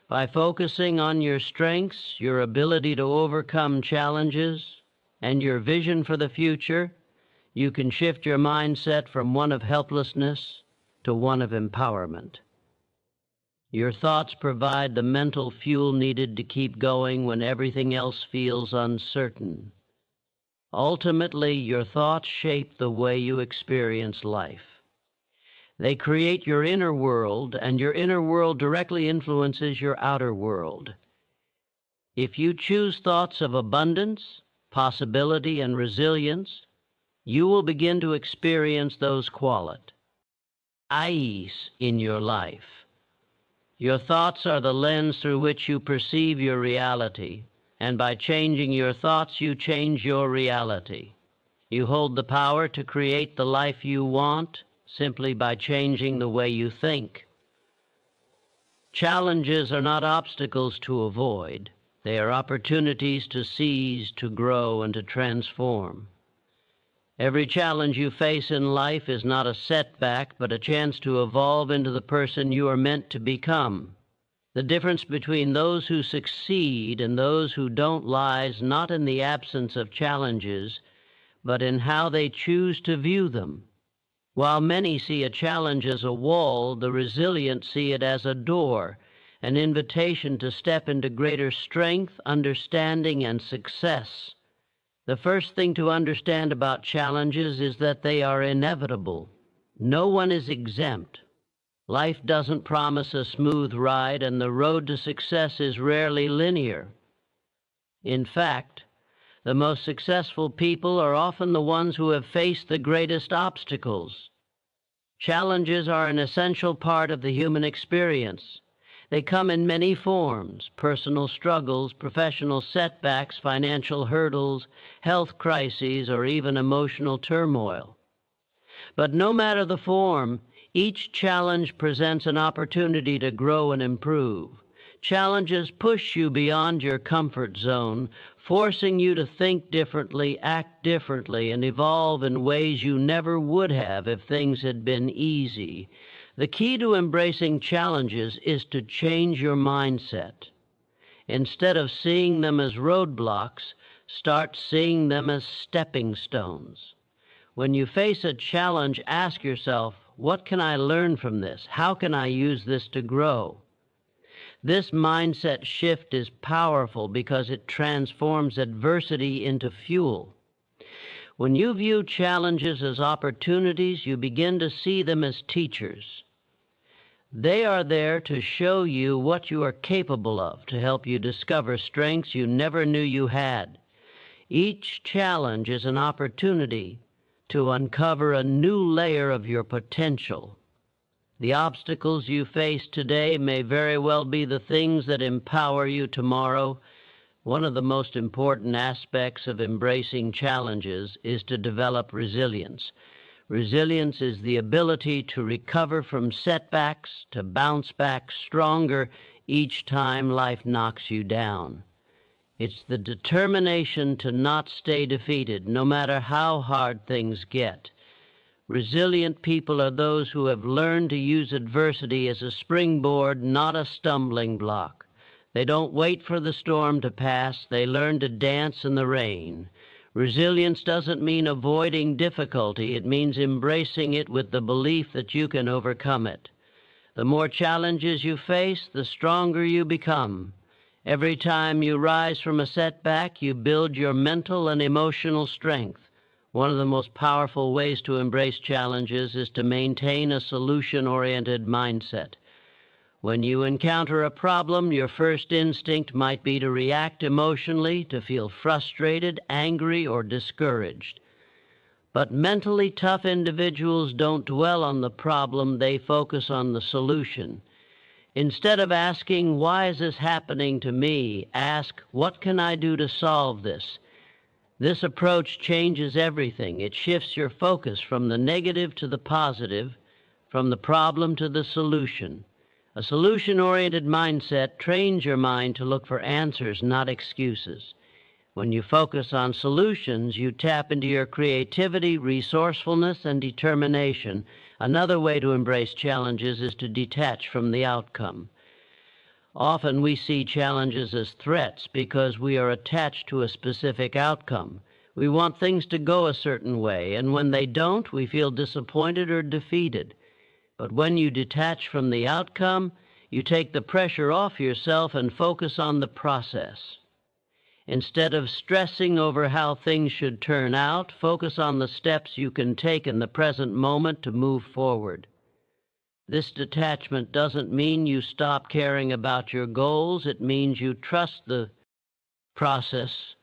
By focusing on your strengths, your ability to overcome challenges, and your vision for the future, you can shift your mindset from one of helplessness to one of empowerment. Your thoughts provide the mental fuel needed to keep going when everything else feels uncertain. Ultimately, your thoughts shape the way you experience life. They create your inner world, and your inner world directly influences your outer world. If you choose thoughts of abundance, possibility, and resilience, you will begin to experience those qualities in your life. Your thoughts are the lens through which you perceive your reality, and by changing your thoughts, you change your reality. You hold the power to create the life you want simply by changing the way you think. Challenges are not obstacles to avoid. They are opportunities to seize, to grow, and to transform. Every challenge you face in life is not a setback, but a chance to evolve into the person you are meant to become. The difference between those who succeed and those who don't lies not in the absence of challenges, but in how they choose to view them. While many see a challenge as a wall, the resilient see it as a door, an invitation to step into greater strength, understanding, and success. The first thing to understand about challenges is that they are inevitable. No one is exempt. Life doesn't promise a smooth ride, and the road to success is rarely linear. In fact, The most successful people are often the ones who have faced the greatest obstacles. Challenges are an essential part of the human experience. They come in many forms: personal struggles, professional setbacks, financial hurdles, health crises, or even emotional turmoil. But no matter the form, each challenge presents an opportunity to grow and improve. Challenges push you beyond your comfort zone, forcing you to think differently, act differently, and evolve in ways you never would have if things had been easy. The key to embracing challenges is to change your mindset. Instead of seeing them as roadblocks, start seeing them as stepping stones. When you face a challenge, ask yourself, what can I learn from this? How can I use this to grow? This mindset shift is powerful because it transforms adversity into fuel. When you view challenges as opportunities, you begin to see them as teachers. They are there to show you what you are capable of, to help you discover strengths you never knew you had. Each challenge is an opportunity to uncover a new layer of your potential. The obstacles you face today may very well be the things that empower you tomorrow. One of the most important aspects of embracing challenges is to develop resilience. Resilience is the ability to recover from setbacks, to bounce back stronger each time life knocks you down. It's the determination to not stay defeated, no matter how hard things get. Resilient people are those who have learned to use adversity as a springboard, not a stumbling block. They don't wait for the storm to pass. They learn to dance in the rain. Resilience doesn't mean avoiding difficulty. It means embracing it with the belief that you can overcome it. The more challenges you face, the stronger you become. Every time you rise from a setback, you build your mental and emotional strength. One of the most powerful ways to embrace challenges is to maintain a solution-oriented mindset. When you encounter a problem, your first instinct might be to react emotionally, to feel frustrated, angry, or discouraged. But mentally tough individuals don't dwell on the problem, they focus on the solution. Instead of asking, "Why is this happening to me?" ask, "What can I do to solve this?" This approach changes everything. It shifts your focus from the negative to the positive, from the problem to the solution. A solution-oriented mindset trains your mind to look for answers, not excuses. When you focus on solutions, you tap into your creativity, resourcefulness, and determination. Another way to embrace challenges is to detach from the outcome. Often we see challenges as threats because we are attached to a specific outcome. We want things to go a certain way, and when they don't, we feel disappointed or defeated. But when you detach from the outcome, you take the pressure off yourself and focus on the process. Instead of stressing over how things should turn out, focus on the steps you can take in the present moment to move forward. This detachment doesn't mean you stop caring about your goals. It means you trust the process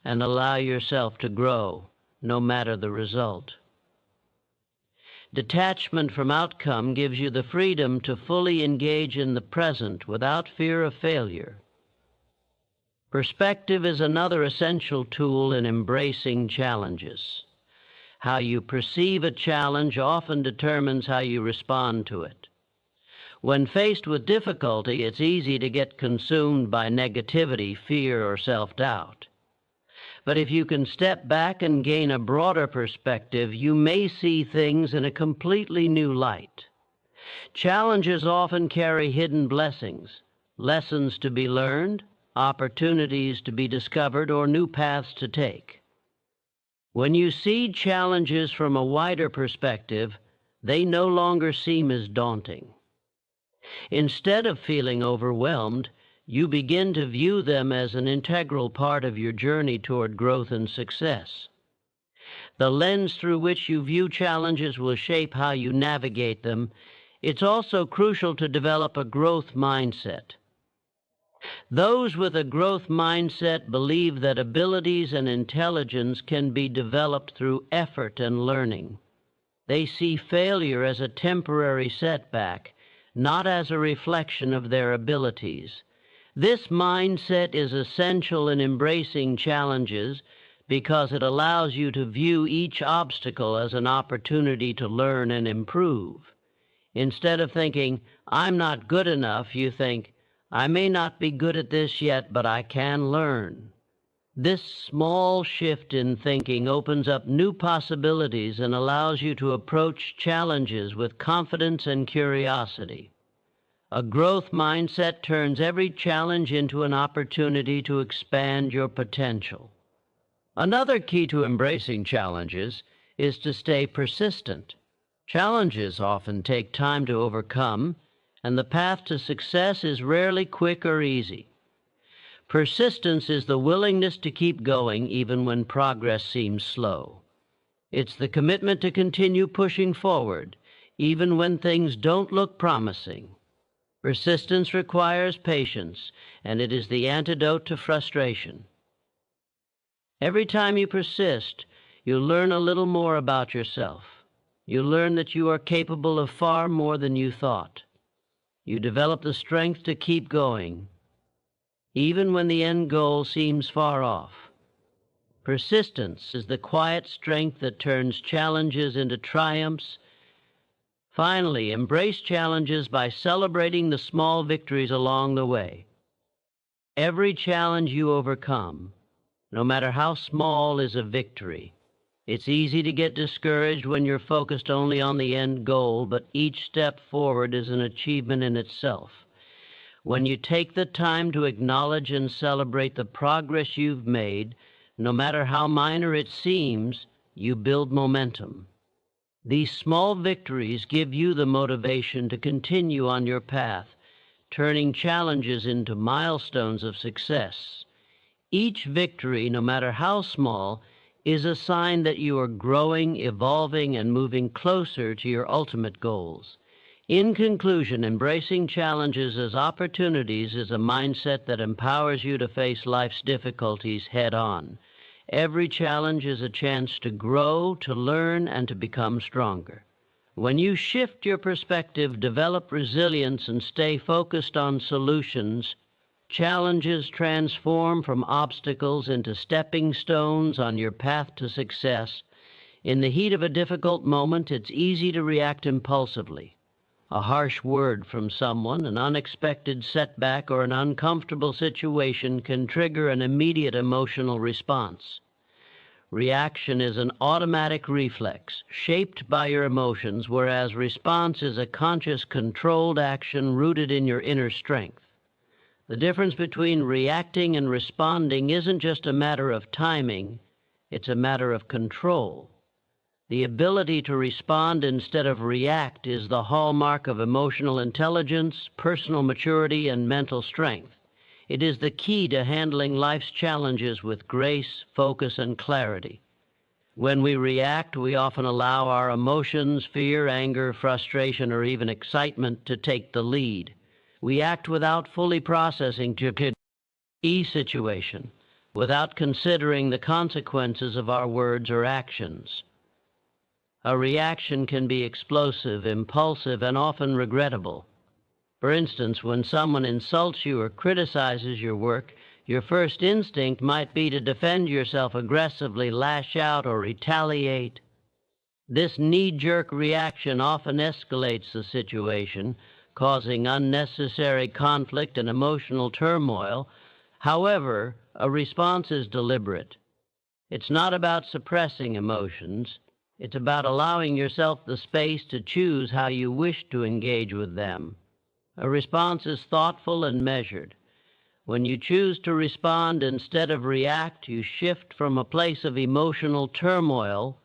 and allow yourself to grow, no matter the result. Detachment from outcome gives you the freedom to fully engage in the present without fear of failure. Perspective is another essential tool in embracing challenges. How you perceive a challenge often determines how you respond to it. When faced with difficulty, it's easy to get consumed by negativity, fear, or self-doubt. But if you can step back and gain a broader perspective, you may see things in a completely new light. Challenges often carry hidden blessings, lessons to be learned, opportunities to be discovered, or new paths to take. When you see challenges from a wider perspective, they no longer seem as daunting. Instead of feeling overwhelmed, you begin to view them as an integral part of your journey toward growth and success. The lens through which you view challenges will shape how you navigate them. It's also crucial to develop a growth mindset. Those with a growth mindset believe that abilities and intelligence can be developed through effort and learning. They see failure as a temporary setback, not as a reflection of their abilities. This mindset is essential in embracing challenges because it allows you to view each obstacle as an opportunity to learn and improve. Instead of thinking, "I'm not good enough," you think, "I may not be good at this yet, but I can learn." This small shift in thinking opens up new possibilities and allows you to approach challenges with confidence and curiosity. A growth mindset turns every challenge into an opportunity to expand your potential. Another key to embracing challenges is to stay persistent. Challenges often take time to overcome, and the path to success is rarely quick or easy. Persistence is the willingness to keep going even when progress seems slow. It's the commitment to continue pushing forward, even when things don't look promising. Persistence requires patience, and it is the antidote to frustration. Every time you persist, you learn a little more about yourself. You learn that you are capable of far more than you thought. You develop the strength to keep going, even when the end goal seems far off. Persistence is the quiet strength that turns challenges into triumphs. Finally, embrace challenges by celebrating the small victories along the way. Every challenge you overcome, no matter how small, is a victory. It's easy to get discouraged when you're focused only on the end goal, but each step forward is an achievement in itself. When you take the time to acknowledge and celebrate the progress you've made, no matter how minor it seems, you build momentum. These small victories give you the motivation to continue on your path, turning challenges into milestones of success. Each victory, no matter how small, is a sign that you are growing, evolving, and moving closer to your ultimate goals. In conclusion, embracing challenges as opportunities is a mindset that empowers you to face life's difficulties head on. Every challenge is a chance to grow, to learn, and to become stronger. When you shift your perspective, develop resilience, and stay focused on solutions, challenges transform from obstacles into stepping stones on your path to success. In the heat of a difficult moment, it's easy to react impulsively. A harsh word from someone, an unexpected setback, or an uncomfortable situation can trigger an immediate emotional response. Reaction is an automatic reflex, shaped by your emotions, whereas response is a conscious, controlled action rooted in your inner strength. The difference between reacting and responding isn't just a matter of timing, it's a matter of control. The ability to respond instead of react is the hallmark of emotional intelligence, personal maturity, and mental strength. It is the key to handling life's challenges with grace, focus, and clarity. When we react, we often allow our emotions, fear, anger, frustration, or even excitement to take the lead. We act without fully processing the situation, without considering the consequences of our words or actions. A reaction can be explosive, impulsive, and often regrettable. For instance, when someone insults you or criticizes your work, your first instinct might be to defend yourself aggressively, lash out, or retaliate. This knee-jerk reaction often escalates the situation, causing unnecessary conflict and emotional turmoil. However, a response is deliberate. It's not about suppressing emotions. It's about allowing yourself the space to choose how you wish to engage with them. A response is thoughtful and measured. When you choose to respond instead of react, you shift from a place of emotional turmoil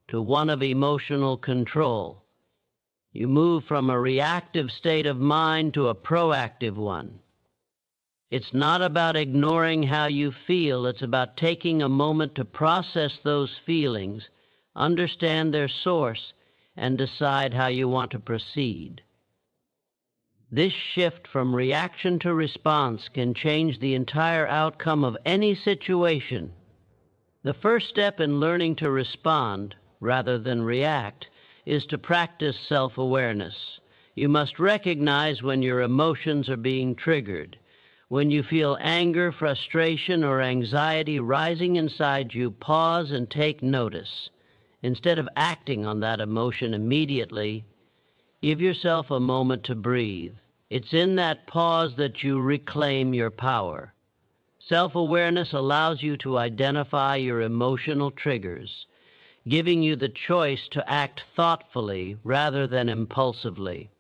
to one of emotional control. You move from a reactive state of mind to a proactive one. It's not about ignoring how you feel. It's about taking a moment to process those feelings, understand their source, and decide how you want to proceed. This shift from reaction to response can change the entire outcome of any situation. The first step in learning to respond, rather than react, is to practice self-awareness. You must recognize when your emotions are being triggered. When you feel anger, frustration, or anxiety rising inside you, pause and take notice. Instead of acting on that emotion immediately, give yourself a moment to breathe. It's in that pause that you reclaim your power. Self-awareness allows you to identify your emotional triggers, giving you the choice to act thoughtfully rather than impulsively.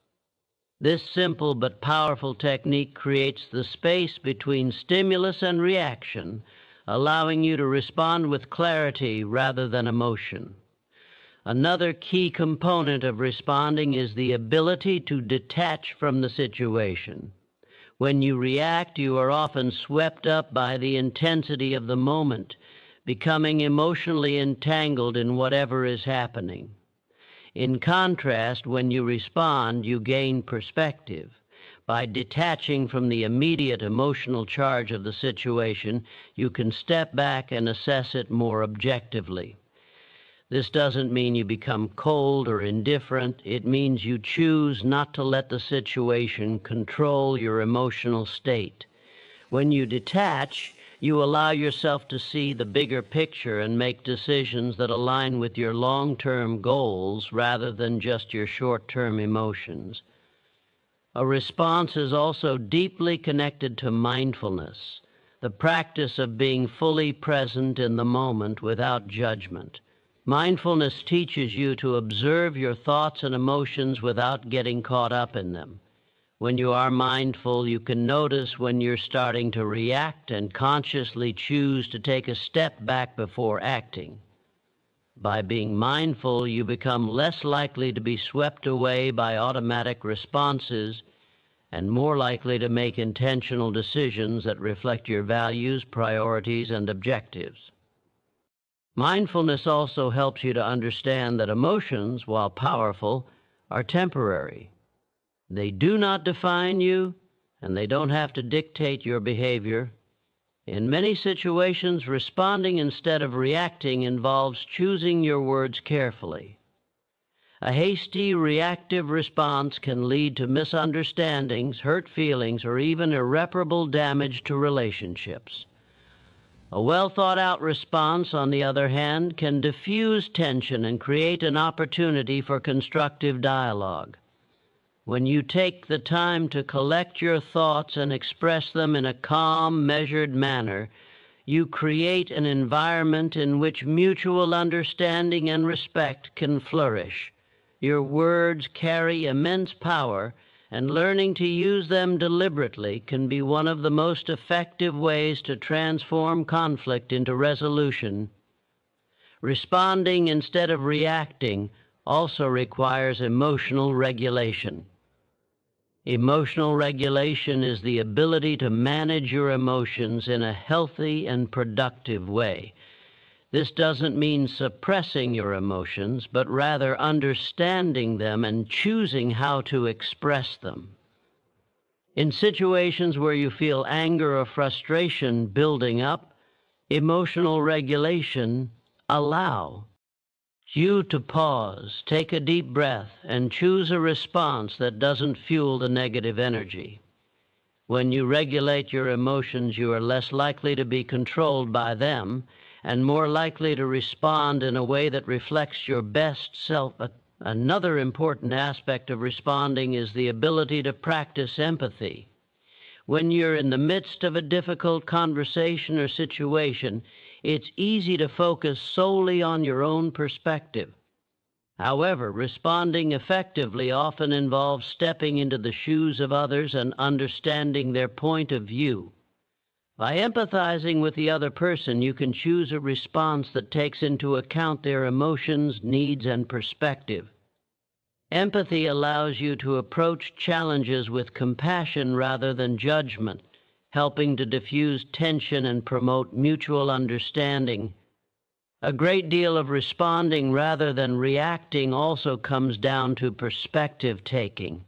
This simple but powerful technique creates the space between stimulus and reaction, allowing you to respond with clarity rather than emotion. Another key component of responding is the ability to detach from the situation. When you react, you are often swept up by the intensity of the moment, becoming emotionally entangled in whatever is happening. In contrast, when you respond, you gain perspective. By detaching from the immediate emotional charge of the situation, you can step back and assess it more objectively. This doesn't mean you become cold or indifferent. It means you choose not to let the situation control your emotional state. When you detach, you allow yourself to see the bigger picture and make decisions that align with your long-term goals rather than just your short-term emotions. A response is also deeply connected to mindfulness, the practice of being fully present in the moment without judgment. Mindfulness teaches you to observe your thoughts and emotions without getting caught up in them. When you are mindful, you can notice when you're starting to react and consciously choose to take a step back before acting. By being mindful, you become less likely to be swept away by automatic responses and more likely to make intentional decisions that reflect your values, priorities, and objectives. Mindfulness also helps you to understand that emotions, while powerful, are temporary. They do not define you, and they don't have to dictate your behavior. In many situations, responding instead of reacting involves choosing your words carefully. A hasty, reactive response can lead to misunderstandings, hurt feelings, or even irreparable damage to relationships. A well-thought-out response, on the other hand, can diffuse tension and create an opportunity for constructive dialogue. When you take the time to collect your thoughts and express them in a calm, measured manner, you create an environment in which mutual understanding and respect can flourish. Your words carry immense power, and learning to use them deliberately can be one of the most effective ways to transform conflict into resolution. Responding instead of reacting also requires emotional regulation. Emotional regulation is the ability to manage your emotions in a healthy and productive way. This doesn't mean suppressing your emotions, but rather understanding them and choosing how to express them. In situations where you feel anger or frustration building up, emotional regulation allow you to pause, take a deep breath, and choose a response that doesn't fuel the negative energy. When you regulate your emotions, you are less likely to be controlled by them and more likely to respond in a way that reflects your best self. Another important aspect of responding is the ability to practice empathy. When you're in the midst of a difficult conversation or situation, it's easy to focus solely on your own perspective. However, responding effectively often involves stepping into the shoes of others and understanding their point of view. By empathizing with the other person, you can choose a response that takes into account their emotions, needs, and perspective. Empathy allows you to approach challenges with compassion rather than judgment, helping to diffuse tension and promote mutual understanding. A great deal of responding rather than reacting also comes down to perspective taking.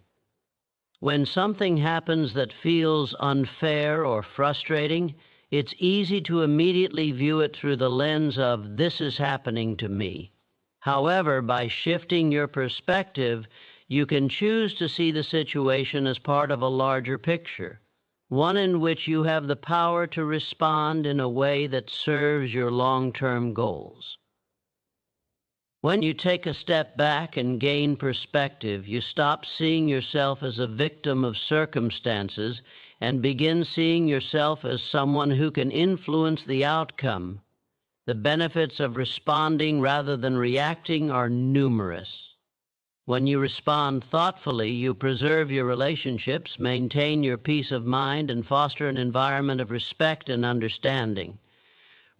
When something happens that feels unfair or frustrating, it's easy to immediately view it through the lens of, "This is happening to me." However, by shifting your perspective, you can choose to see the situation as part of a larger picture, one in which you have the power to respond in a way that serves your long-term goals. When you take a step back and gain perspective, you stop seeing yourself as a victim of circumstances and begin seeing yourself as someone who can influence the outcome. The benefits of responding rather than reacting are numerous. When you respond thoughtfully, you preserve your relationships, maintain your peace of mind, and foster an environment of respect and understanding.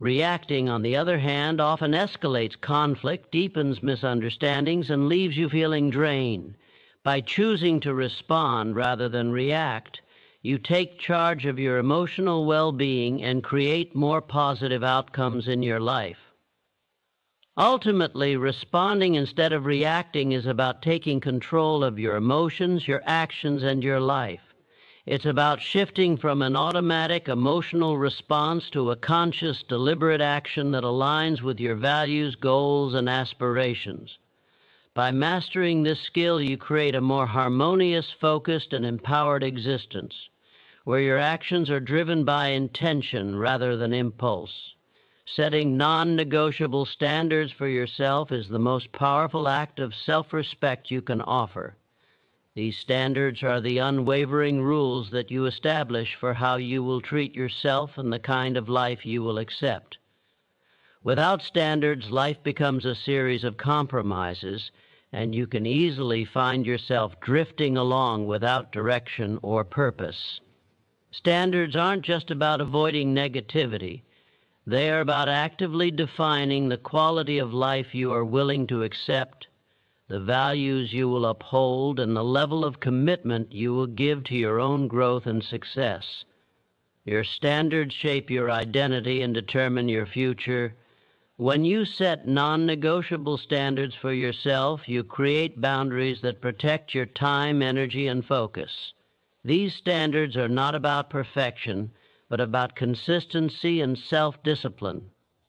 Reacting, on the other hand, often escalates conflict, deepens misunderstandings, and leaves you feeling drained. By choosing to respond rather than react, you take charge of your emotional well-being and create more positive outcomes in your life. Ultimately, responding instead of reacting is about taking control of your emotions, your actions, and your life. It's about shifting from an automatic emotional response to a conscious, deliberate action that aligns with your values, goals, and aspirations. By mastering this skill, you create a more harmonious, focused, and empowered existence, where your actions are driven by intention rather than impulse. Setting non-negotiable standards for yourself is the most powerful act of self-respect you can offer. These standards are the unwavering rules that you establish for how you will treat yourself and the kind of life you will accept. Without standards, life becomes a series of compromises, and you can easily find yourself drifting along without direction or purpose. Standards aren't just about avoiding negativity. They are about actively defining the quality of life you are willing to accept, the values you will uphold, and the level of commitment you will give to your own growth and success. Your standards shape your identity and determine your future. When you set non-negotiable standards for yourself, you create boundaries that protect your time, energy, and focus. These standards are not about perfection, but about consistency and self-discipline.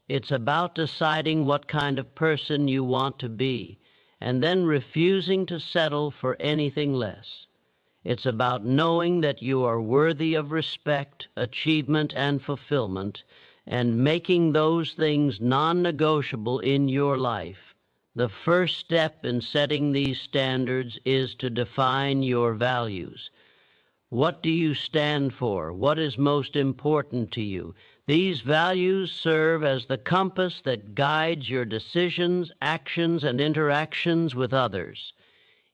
It's about deciding what kind of person you want to be, and then refusing to settle for anything less. It's about knowing that you are worthy of respect, achievement, and fulfillment, and making those things non-negotiable in your life. The first step in setting these standards is to define your values. What do you stand for? What is most important to you? These values serve as the compass that guides your decisions, actions, and interactions with others.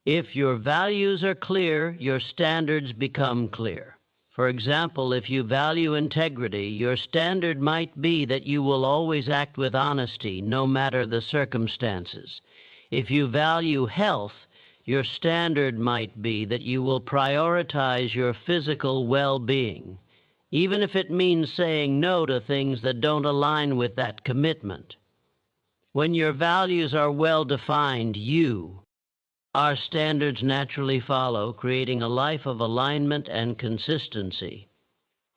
If your values are clear, your standards become clear. For example, if you value integrity, your standard might be that you will always act with honesty, no matter the circumstances. If you value health, your standard might be that you will prioritize your physical well-being, even if it means saying no to things that don't align with that commitment. When your values are well-defined, our standards naturally follow, creating a life of alignment and consistency.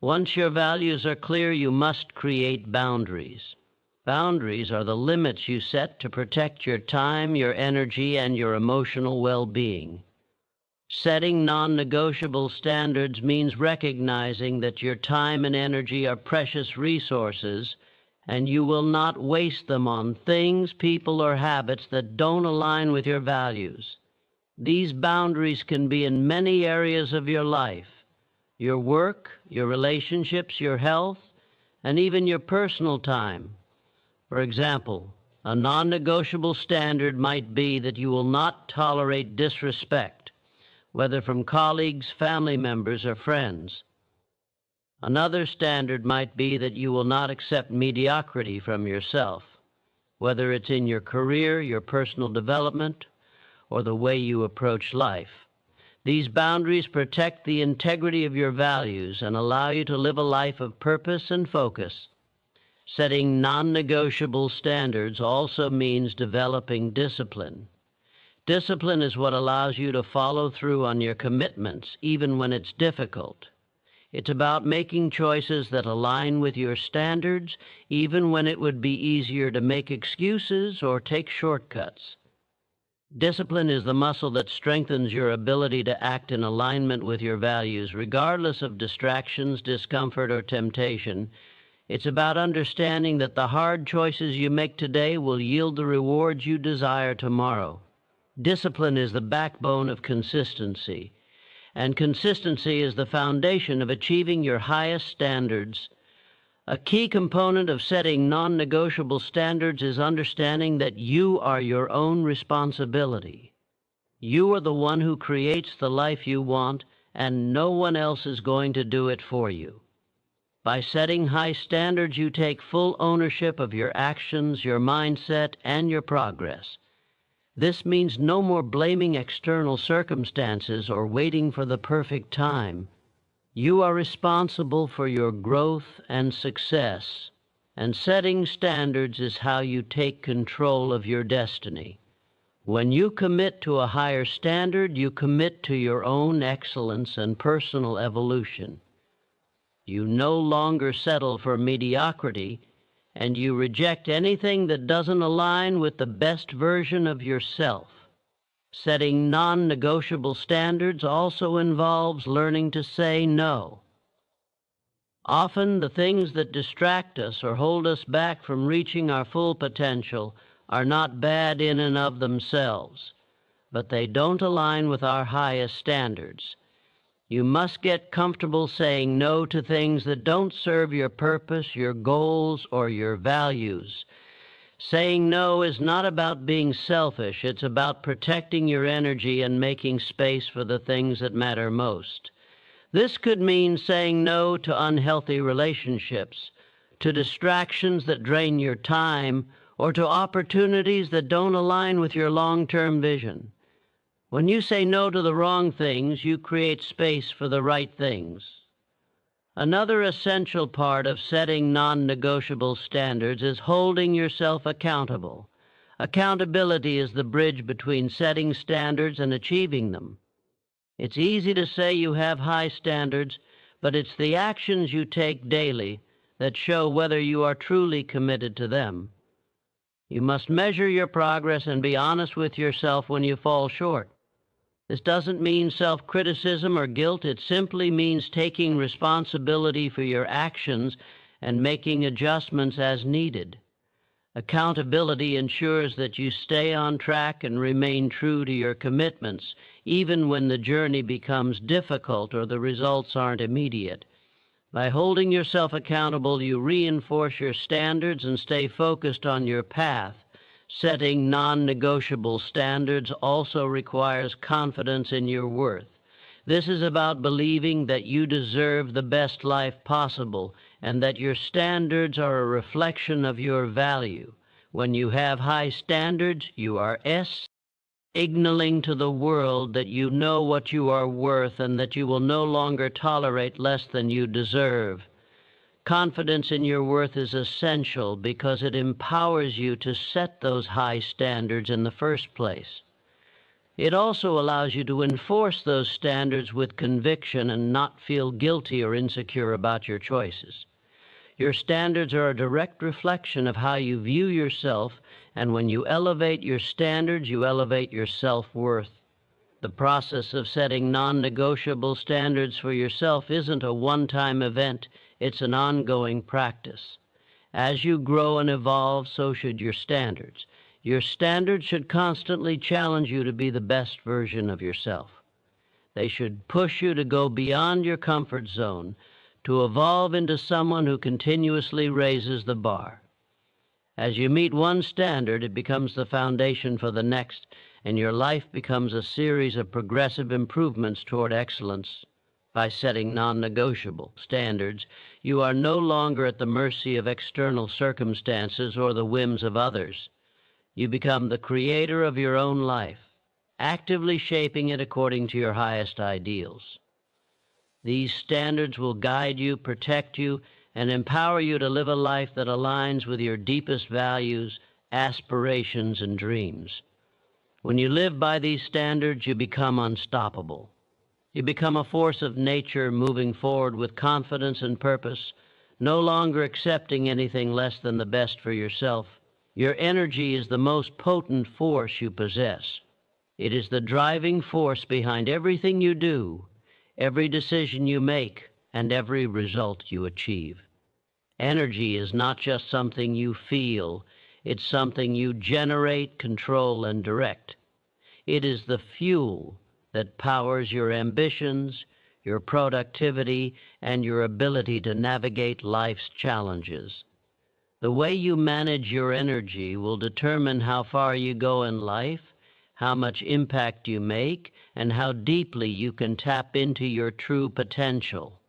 Once your values are clear, you must create boundaries. Boundaries are the limits you set to protect your time, your energy, and your emotional well-being. Setting non-negotiable standards means recognizing that your time and energy are precious resources, and you will not waste them on things, people, or habits that don't align with your values. These boundaries can be in many areas of your life: your work, your relationships, your health, and even your personal time. For example, a non-negotiable standard might be that you will not tolerate disrespect, whether from colleagues, family members, or friends. Another standard might be that you will not accept mediocrity from yourself, whether it's in your career, your personal development, or the way you approach life. These boundaries protect the integrity of your values and allow you to live a life of purpose and focus. Setting non-negotiable standards also means developing discipline. Discipline is what allows you to follow through on your commitments, even when it's difficult. It's about making choices that align with your standards, even when it would be easier to make excuses or take shortcuts. Discipline is the muscle that strengthens your ability to act in alignment with your values, regardless of distractions, discomfort, or temptation. It's about understanding that the hard choices you make today will yield the rewards you desire tomorrow. Discipline is the backbone of consistency, and consistency is the foundation of achieving your highest standards. A key component of setting non-negotiable standards is understanding that you are your own responsibility. You are the one who creates the life you want, and no one else is going to do it for you. By setting high standards, you take full ownership of your actions, your mindset, and your progress. This means no more blaming external circumstances or waiting for the perfect time. You are responsible for your growth and success, and setting standards is how you take control of your destiny. When you commit to a higher standard, you commit to your own excellence and personal evolution. You no longer settle for mediocrity, and you reject anything that doesn't align with the best version of yourself. Setting non-negotiable standards also involves learning to say no. Often the things that distract us or hold us back from reaching our full potential are not bad in and of themselves, but they don't align with our highest standards. You must get comfortable saying no to things that don't serve your purpose, your goals, or your values. Saying no is not about being selfish. It's about protecting your energy and making space for the things that matter most. This could mean saying no to unhealthy relationships, to distractions that drain your time, or to opportunities that don't align with your long-term vision. When you say no to the wrong things, you create space for the right things. Another essential part of setting non-negotiable standards is holding yourself accountable. Accountability is the bridge between setting standards and achieving them. It's easy to say you have high standards, but it's the actions you take daily that show whether you are truly committed to them. You must measure your progress and be honest with yourself when you fall short. This doesn't mean self-criticism or guilt. It simply means taking responsibility for your actions and making adjustments as needed. Accountability ensures that you stay on track and remain true to your commitments, even when the journey becomes difficult or the results aren't immediate. By holding yourself accountable, you reinforce your standards and stay focused on your path. Setting non-negotiable standards also requires confidence in your worth. This is about believing that you deserve the best life possible and that your standards are a reflection of your value. When you have high standards, you are signaling to the world that you know what you are worth and that you will no longer tolerate less than you deserve. Confidence in your worth is essential because it empowers you to set those high standards in the first place. It also allows you to enforce those standards with conviction and not feel guilty or insecure about your choices. Your standards are a direct reflection of how you view yourself, and when you elevate your standards, you elevate your self-worth. The process of setting non-negotiable standards for yourself isn't a one-time event. It's an ongoing practice. As you grow and evolve, so should your standards. Your standards should constantly challenge you to be the best version of yourself. They should push you to go beyond your comfort zone, to evolve into someone who continuously raises the bar. As you meet one standard, it becomes the foundation for the next, and your life becomes a series of progressive improvements toward excellence. By setting non-negotiable standards, you are no longer at the mercy of external circumstances or the whims of others. You become the creator of your own life, actively shaping it according to your highest ideals. These standards will guide you, protect you, and empower you to live a life that aligns with your deepest values, aspirations, and dreams. When you live by these standards, you become unstoppable. You become a force of nature moving forward with confidence and purpose, no longer accepting anything less than the best for yourself. Your energy is the most potent force you possess. It is the driving force behind everything you do, every decision you make, and every result you achieve. Energy is not just something you feel, it's something you generate, control, and direct. It is the fuel that powers your ambitions, your productivity, and your ability to navigate life's challenges. The way you manage your energy will determine how far you go in life, how much impact you make, and how deeply you can tap into your true potential.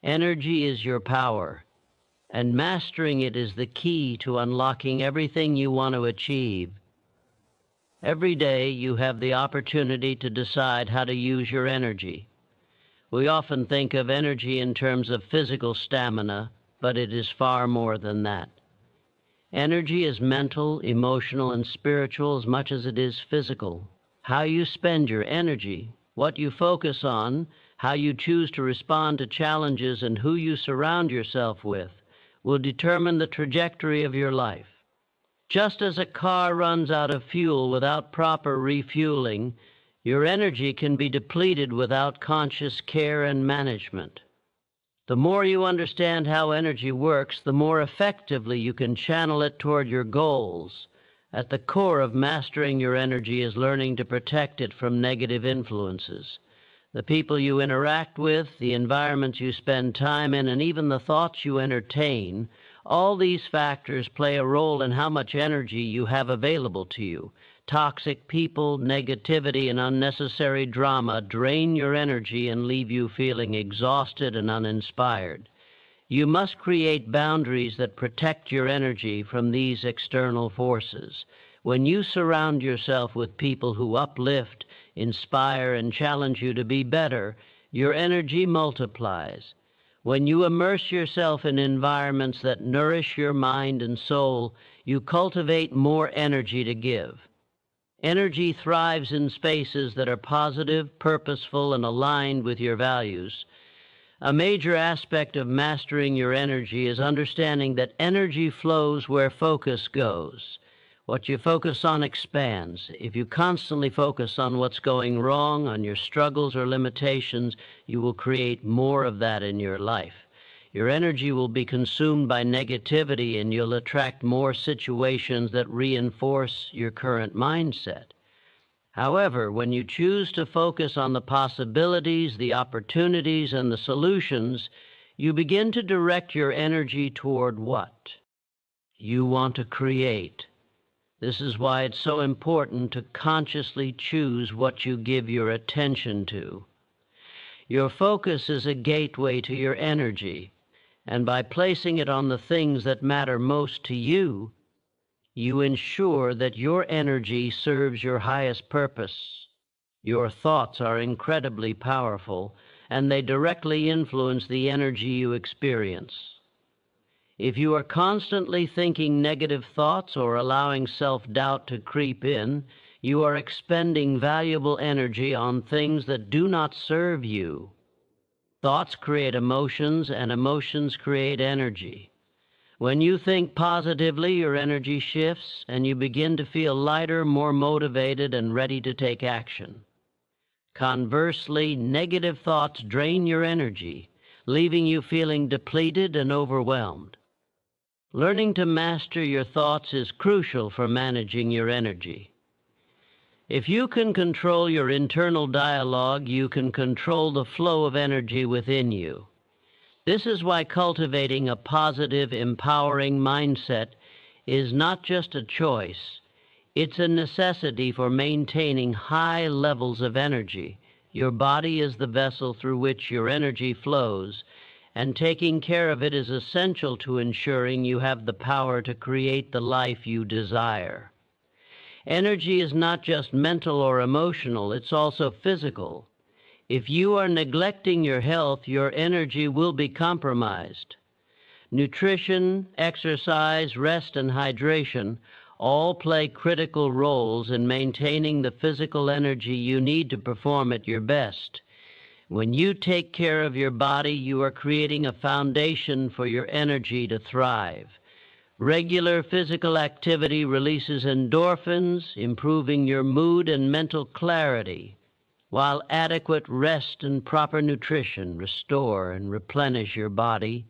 Energy is your power, and mastering it is the key to unlocking everything you want to achieve. Every day you have the opportunity to decide how to use your energy. We often think of energy in terms of physical stamina, but it is far more than that. Energy is mental, emotional, and spiritual as much as it is physical. How you spend your energy, what you focus on, how you choose to respond to challenges, and who you surround yourself with will determine the trajectory of your life. Just as a car runs out of fuel without proper refueling, your energy can be depleted without conscious care and management. The more you understand how energy works, the more effectively you can channel it toward your goals. At the core of mastering your energy is learning to protect it from negative influences. The people you interact with, the environments you spend time in, and even the thoughts you entertain, all these factors play a role in how much energy you have available to you. Toxic people, negativity, and unnecessary drama drain your energy and leave you feeling exhausted and uninspired. You must create boundaries that protect your energy from these external forces. When you surround yourself with people who uplift, inspire, and challenge you to be better, your energy multiplies. When you immerse yourself in environments that nourish your mind and soul, you cultivate more energy to give. Energy thrives in spaces that are positive, purposeful, and aligned with your values. A major aspect of mastering your energy is understanding that energy flows where focus goes. What you focus on expands. If you constantly focus on what's going wrong, on your struggles or limitations, you will create more of that in your life. Your energy will be consumed by negativity, and you'll attract more situations that reinforce your current mindset. However, when you choose to focus on the possibilities, the opportunities, and the solutions, you begin to direct your energy toward what you want to create. This is why it's so important to consciously choose what you give your attention to. Your focus is a gateway to your energy, and by placing it on the things that matter most to you, you ensure that your energy serves your highest purpose. Your thoughts are incredibly powerful, and they directly influence the energy you experience. If you are constantly thinking negative thoughts or allowing self-doubt to creep in, you are expending valuable energy on things that do not serve you. Thoughts create emotions, and emotions create energy. When you think positively, your energy shifts, and you begin to feel lighter, more motivated, and ready to take action. Conversely, negative thoughts drain your energy, leaving you feeling depleted and overwhelmed. Learning to master your thoughts is crucial for managing your energy. If you can control your internal dialogue, you can control the flow of energy within you. This is why cultivating a positive, empowering mindset is not just a choice, it's a necessity for maintaining high levels of energy. Your body is the vessel through which your energy flows, and taking care of it is essential to ensuring you have the power to create the life you desire. Energy is not just mental or emotional, it's also physical. If you are neglecting your health, your energy will be compromised. Nutrition, exercise, rest, and hydration, all play critical roles in maintaining the physical energy you need to perform at your best. When you take care of your body, you are creating a foundation for your energy to thrive. Regular physical activity releases endorphins, improving your mood and mental clarity, while adequate rest and proper nutrition restore and replenish your body,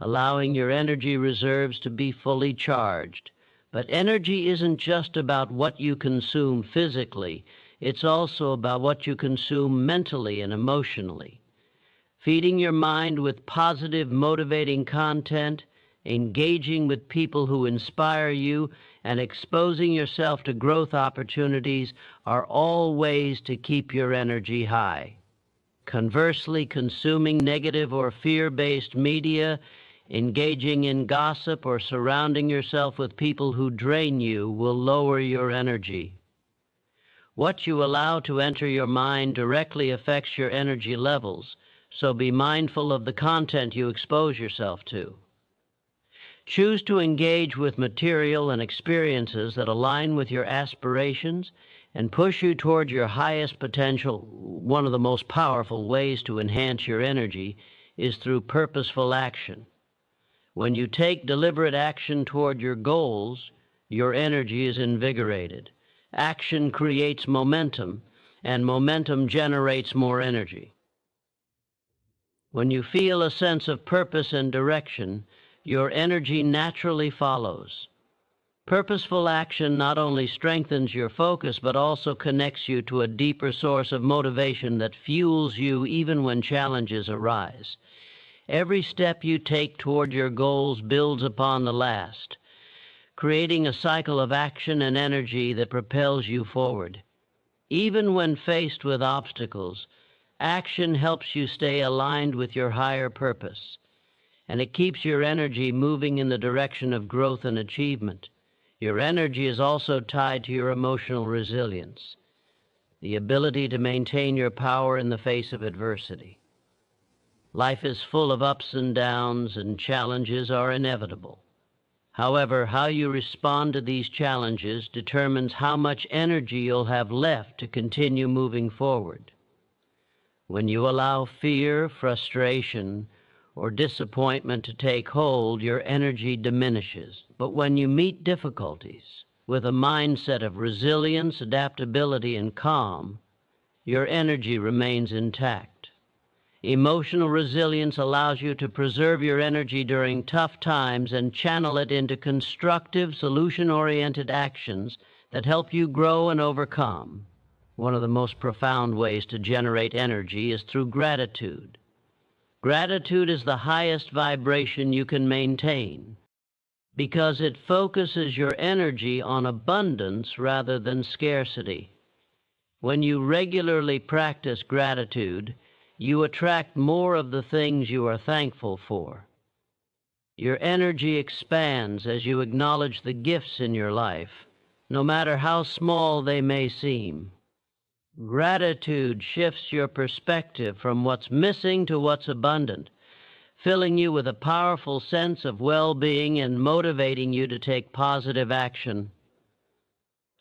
allowing your energy reserves to be fully charged. But energy isn't just about what you consume physically, it's also about what you consume mentally and emotionally. Feeding your mind with positive, motivating content, engaging with people who inspire you, and exposing yourself to growth opportunities are all ways to keep your energy high. Conversely, consuming negative or fear-based media, engaging in gossip, or surrounding yourself with people who drain you will lower your energy. What you allow to enter your mind directly affects your energy levels, so be mindful of the content you expose yourself to. Choose to engage with material and experiences that align with your aspirations and push you toward your highest potential. One of the most powerful ways to enhance your energy is through purposeful action. When you take deliberate action toward your goals, your energy is invigorated. Action creates momentum, and momentum generates more energy. When you feel a sense of purpose and direction, your energy naturally follows. Purposeful action not only strengthens your focus, but also connects you to a deeper source of motivation that fuels you even when challenges arise. Every step you take toward your goals builds upon the last, creating a cycle of action and energy that propels you forward. Even when faced with obstacles, action helps you stay aligned with your higher purpose, and it keeps your energy moving in the direction of growth and achievement. Your energy is also tied to your emotional resilience, the ability to maintain your power in the face of adversity. Life is full of ups and downs, and challenges are inevitable. However, how you respond to these challenges determines how much energy you'll have left to continue moving forward. When you allow fear, frustration, or disappointment to take hold, your energy diminishes. But when you meet difficulties with a mindset of resilience, adaptability, and calm, your energy remains intact. Emotional resilience allows you to preserve your energy during tough times and channel it into constructive, solution-oriented actions that help you grow and overcome. One of the most profound ways to generate energy is through gratitude. Gratitude is the highest vibration you can maintain because it focuses your energy on abundance rather than scarcity. When you regularly practice gratitude, you attract more of the things you are thankful for. Your energy expands as you acknowledge the gifts in your life, no matter how small they may seem. Gratitude shifts your perspective from what's missing to what's abundant, filling you with a powerful sense of well-being and motivating you to take positive action.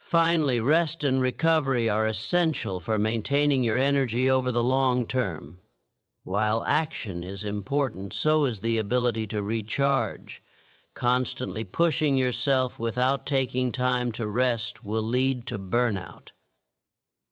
Finally, rest and recovery are essential for maintaining your energy over the long term. While action is important, so is the ability to recharge. Constantly pushing yourself without taking time to rest will lead to burnout.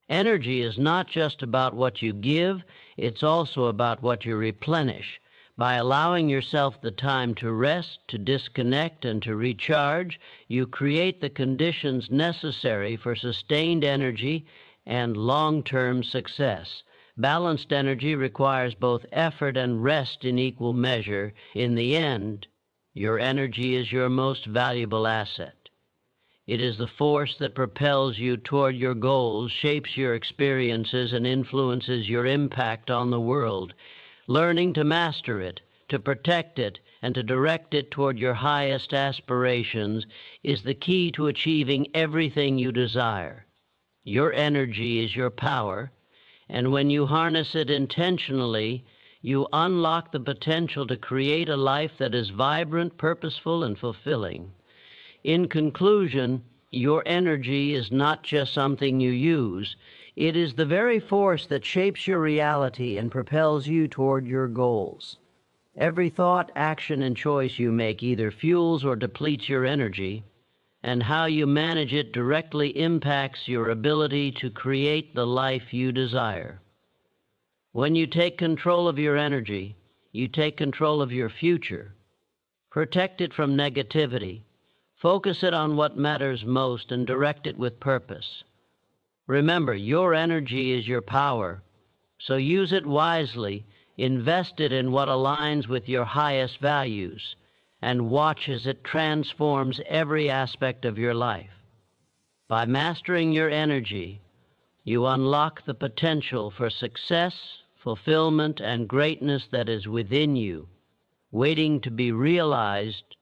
Energy is not just about what you give, it's also about what you replenish. By allowing yourself the time to rest, to disconnect, and to recharge, you create the conditions necessary for sustained energy and long-term success. Balanced energy requires both effort and rest in equal measure. In the end, your energy is your most valuable asset. It is the force that propels you toward your goals, shapes your experiences, and influences your impact on the world. Learning to master it, to protect it, and to direct it toward your highest aspirations is the key to achieving everything you desire. Your energy is your power, and when you harness it intentionally, you unlock the potential to create a life that is vibrant, purposeful, and fulfilling. In conclusion, Your energy is not just something you use. It is the very force that shapes your reality and propels you toward your goals. Every thought, action, and choice you make either fuels or depletes your energy, and how you manage it directly impacts your ability to create the life you desire. When you take control of your energy, you take control of your future. Protect it from negativity. Focus it on what matters most and direct it with purpose. Remember, your energy is your power, so use it wisely, invest it in what aligns with your highest values, and watch as it transforms every aspect of your life. By mastering your energy, you unlock the potential for success, fulfillment, and greatness that is within you, waiting to be realized